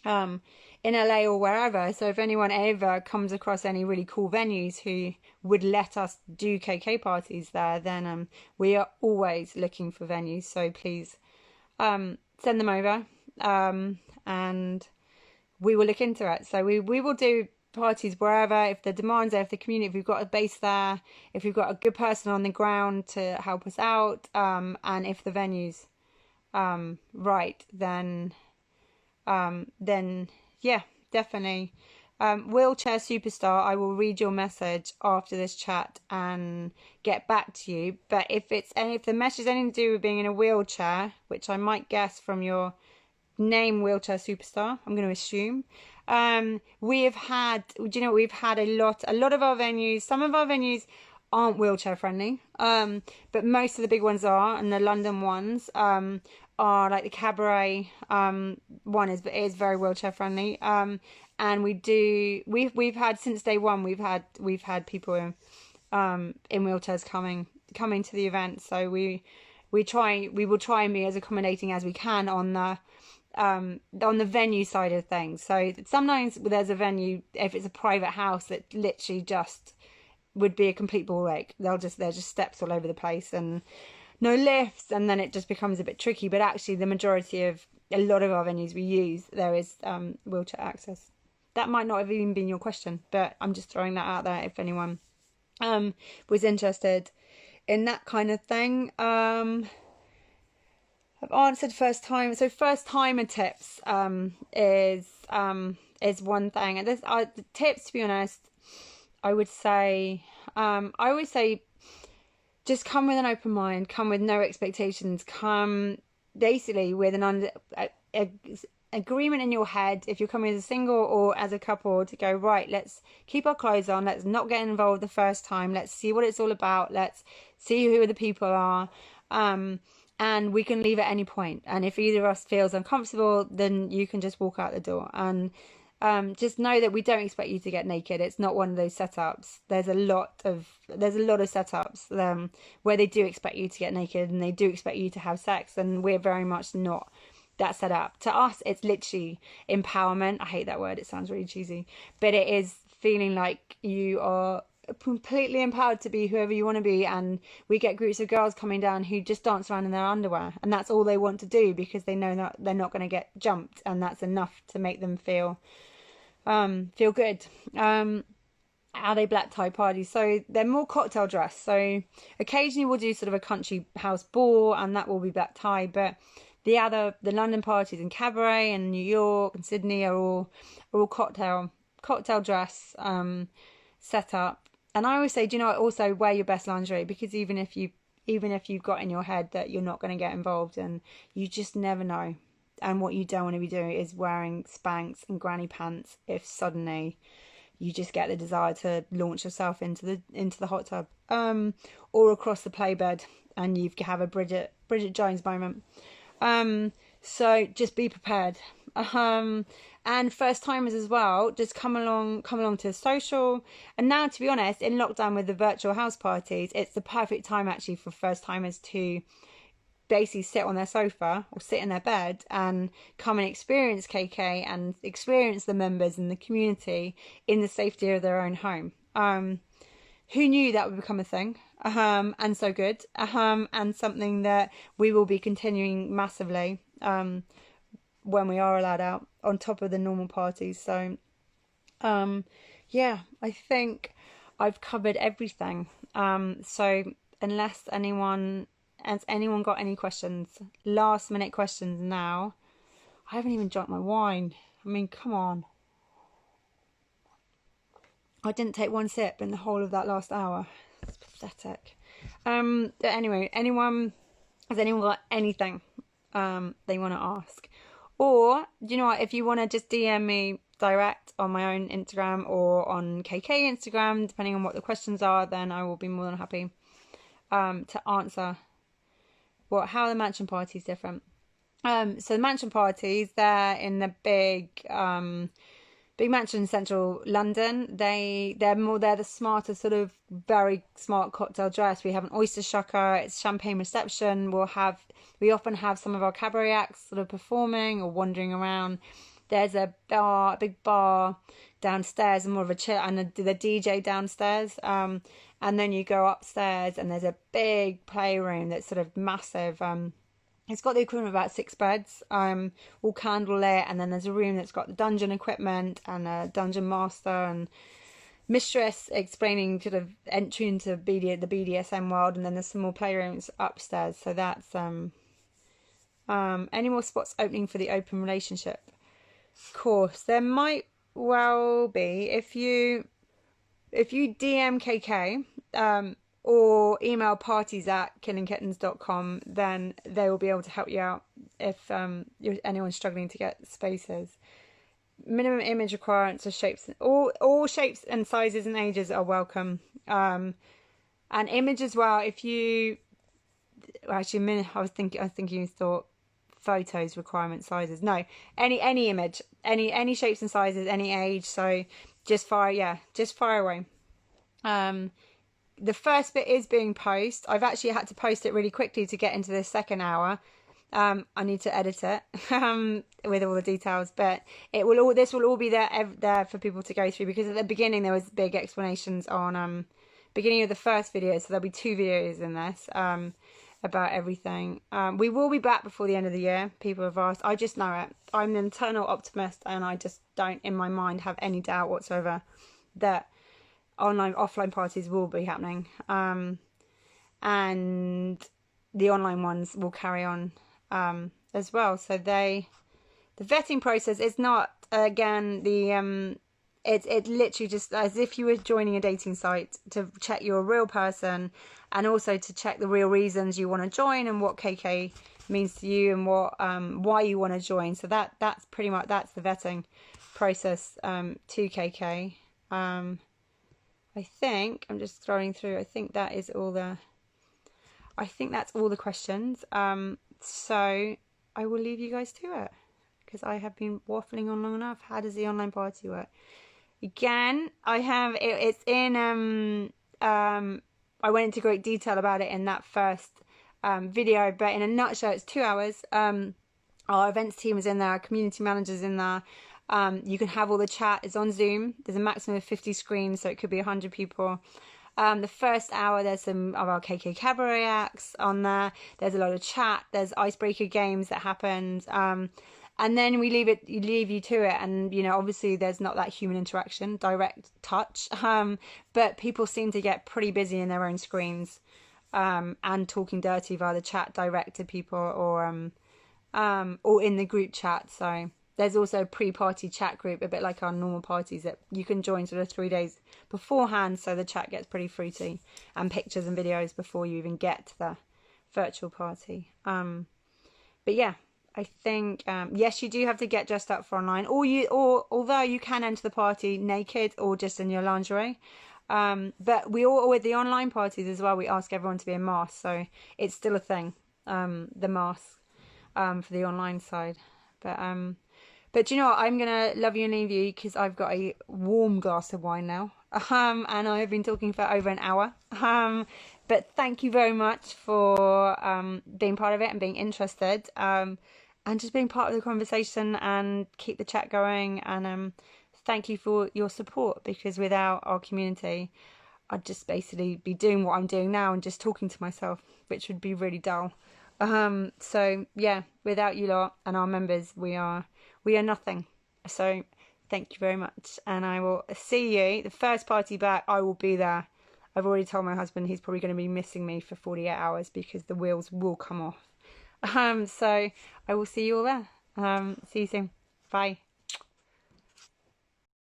in LA or wherever, so if anyone ever comes across any really cool venues who would let us do KK parties there, then we are always looking for venues. So please send them over, and we will look into it. So we will do parties wherever, if the demand's there, if the community, if we've got a base there, if we've got a good person on the ground to help us out, and if the venue's right, then yeah, definitely. Wheelchair Superstar, I will read your message after this chat and get back to you. But if the message has anything to do with being in a wheelchair, which I might guess from your name, Wheelchair Superstar, I'm going to assume. We've had a lot of our venues. Some of our venues aren't wheelchair friendly, but most of the big ones are, and the London ones are, like the Cabaret one is very wheelchair friendly. And we've had, since day one, we've had people in wheelchairs coming to the event. So we will try and be as accommodating as we can on the venue side of things. So sometimes there's a venue, if it's a private house, that literally just would be a complete ball ache. There's just steps all over the place and no lifts, and then it just becomes a bit tricky. But actually, the majority of a lot of our venues we use, there is wheelchair access. That might not have even been your question, but I'm just throwing that out there if anyone was interested in that kind of thing. I've answered first time. So first timer tips is one thing, and the tips, to be honest, I would say just come with an open mind, come with no expectations, come basically with an agreement in your head, if you're coming as a single or as a couple, to go, right, let's keep our clothes on, let's not get involved the first time, let's see what it's all about, let's see who the people are, and we can leave at any point. And if either of us feels uncomfortable, then you can just walk out the door. And just know that we don't expect you to get naked. It's not one of those setups. There's a lot of setups where they do expect you to get naked and they do expect you to have sex, and we're very much not that's set up. To us, it's literally empowerment. I hate that word. It sounds really cheesy, but it is feeling like you are completely empowered to be whoever you want to be. And we get groups of girls coming down who just dance around in their underwear, and that's all they want to do because they know that they're not going to get jumped, and that's enough to make them feel good. Are they black tie parties? So they're more cocktail dress. So occasionally we'll do sort of a country house ball, and that will be black tie. But the London parties in Cabaret and New York and Sydney are all cocktail dress set up. And I always say, do you know what? Also wear your best lingerie, because even if you've got in your head that you're not going to get involved, and you just never know. And what you don't want to be doing is wearing Spanx and granny pants if suddenly you just get the desire to launch yourself into the hot tub, or across the play bed, and you have a Bridget Jones moment. So just be prepared. And first timers as well, just come along to the social. And now, to be honest, in lockdown with the virtual house parties, it's the perfect time actually for first timers to basically sit on their sofa or sit in their bed and come and experience KK and experience the members and the community in the safety of their own home. Who knew that would become a thing? And so good. And something that we will be continuing massively when we are allowed out, on top of the normal parties. So yeah, I think I've covered everything. So unless has anyone got any questions? Last minute questions now. I haven't even drunk my wine. I mean, come on. I didn't take one sip in the whole of that last hour. It's pathetic. But anyway, has anyone got anything they want to ask? Or, do you know what, if you want to just DM me direct on my own Instagram or on KK Instagram, depending on what the questions are, then I will be more than happy to answer how the mansion party is different. So the mansion parties, they're in the big mansion in central London. They're the smarter, sort of very smart cocktail dress. We have an oyster shucker, it's champagne reception. We often have some of our cabaret acts sort of performing or wandering around. There's a big bar downstairs, and more of a chill, and the DJ downstairs. And then you go upstairs, and there's a big playroom that's sort of massive. It's got the equivalent of about 6 beds, all candlelit, and then there's a room that's got the dungeon equipment and a dungeon master and mistress explaining sort of entry into the BDSM world, and then there's some more playrooms upstairs. So that's any more spots opening for the open relationship course? There might well be if you DM KK or email parties@killinkittens.com, then they will be able to help you out if anyone's struggling to get spaces. Minimum image requirements are shapes. All shapes and sizes and ages are welcome. And image as well. If you actually, I was thinking you thought photos requirement sizes. No, any image, any shapes and sizes, any age. So just fire away. The first bit is being posted. I've actually had to post it really quickly to get into this second hour. I need to edit it with all the details, but this will all be there for people to go through, because at the beginning there was big explanations on beginning of the first video, so there'll be 2 videos in this about everything. We will be back before the end of the year. People have asked. I just know it. I'm an eternal optimist, and I just don't in my mind have any doubt whatsoever that offline parties will be happening, and the online ones will carry on as well. So the vetting process is not, again, it's literally just as if you were joining a dating site to check you're a real person, and also to check the real reasons you want to join and what KK means to you and what why you want to join. So that's pretty much the vetting process to KK. I think I'm just scrolling through. I think that's all the questions. So I will leave you guys to it, because I have been waffling on long enough. How does the online party work? Again, I have it's in I went into great detail about it in that first video, but in a nutshell, it's 2 hours. Our events team is in there, our community manager's in there. You can have all the chat. It's on Zoom. There's a maximum of 50 screens, so it could be 100 people. The first hour, there's some of our KK Cabaret acts on there. There's a lot of chat. There's icebreaker games that happened. And then we leave you to it. And, you know, obviously there's not that human interaction, direct touch. But people seem to get pretty busy in their own screens, and talking dirty via the chat direct to people, or in the group chat. So there's also a pre-party chat group, a bit like our normal parties, that you can join sort of 3 days beforehand. So the chat gets pretty fruity, and pictures and videos before you even get to the virtual party. But yeah, I think, yes, you do have to get dressed up for online, or although you can enter the party naked or just in your lingerie. But with the online parties as well, we ask everyone to be in mask, so it's still a thing, the mask, for the online side. But do you know what? I'm going to love you and leave you, because I've got a warm glass of wine now. And I've been talking for over an hour. But thank you very much for being part of it and being interested. And just being part of the conversation, and keep the chat going. And thank you for your support, because without our community, I'd just basically be doing what I'm doing now and just talking to myself, which would be really dull. So yeah, without you lot and our members, we are nothing. So thank you very much, and I will see you the first party back. I will be there. I've already told my husband he's probably going to be missing me for 48 hours, because the wheels will come off. So I will see you all there. See you soon. Bye.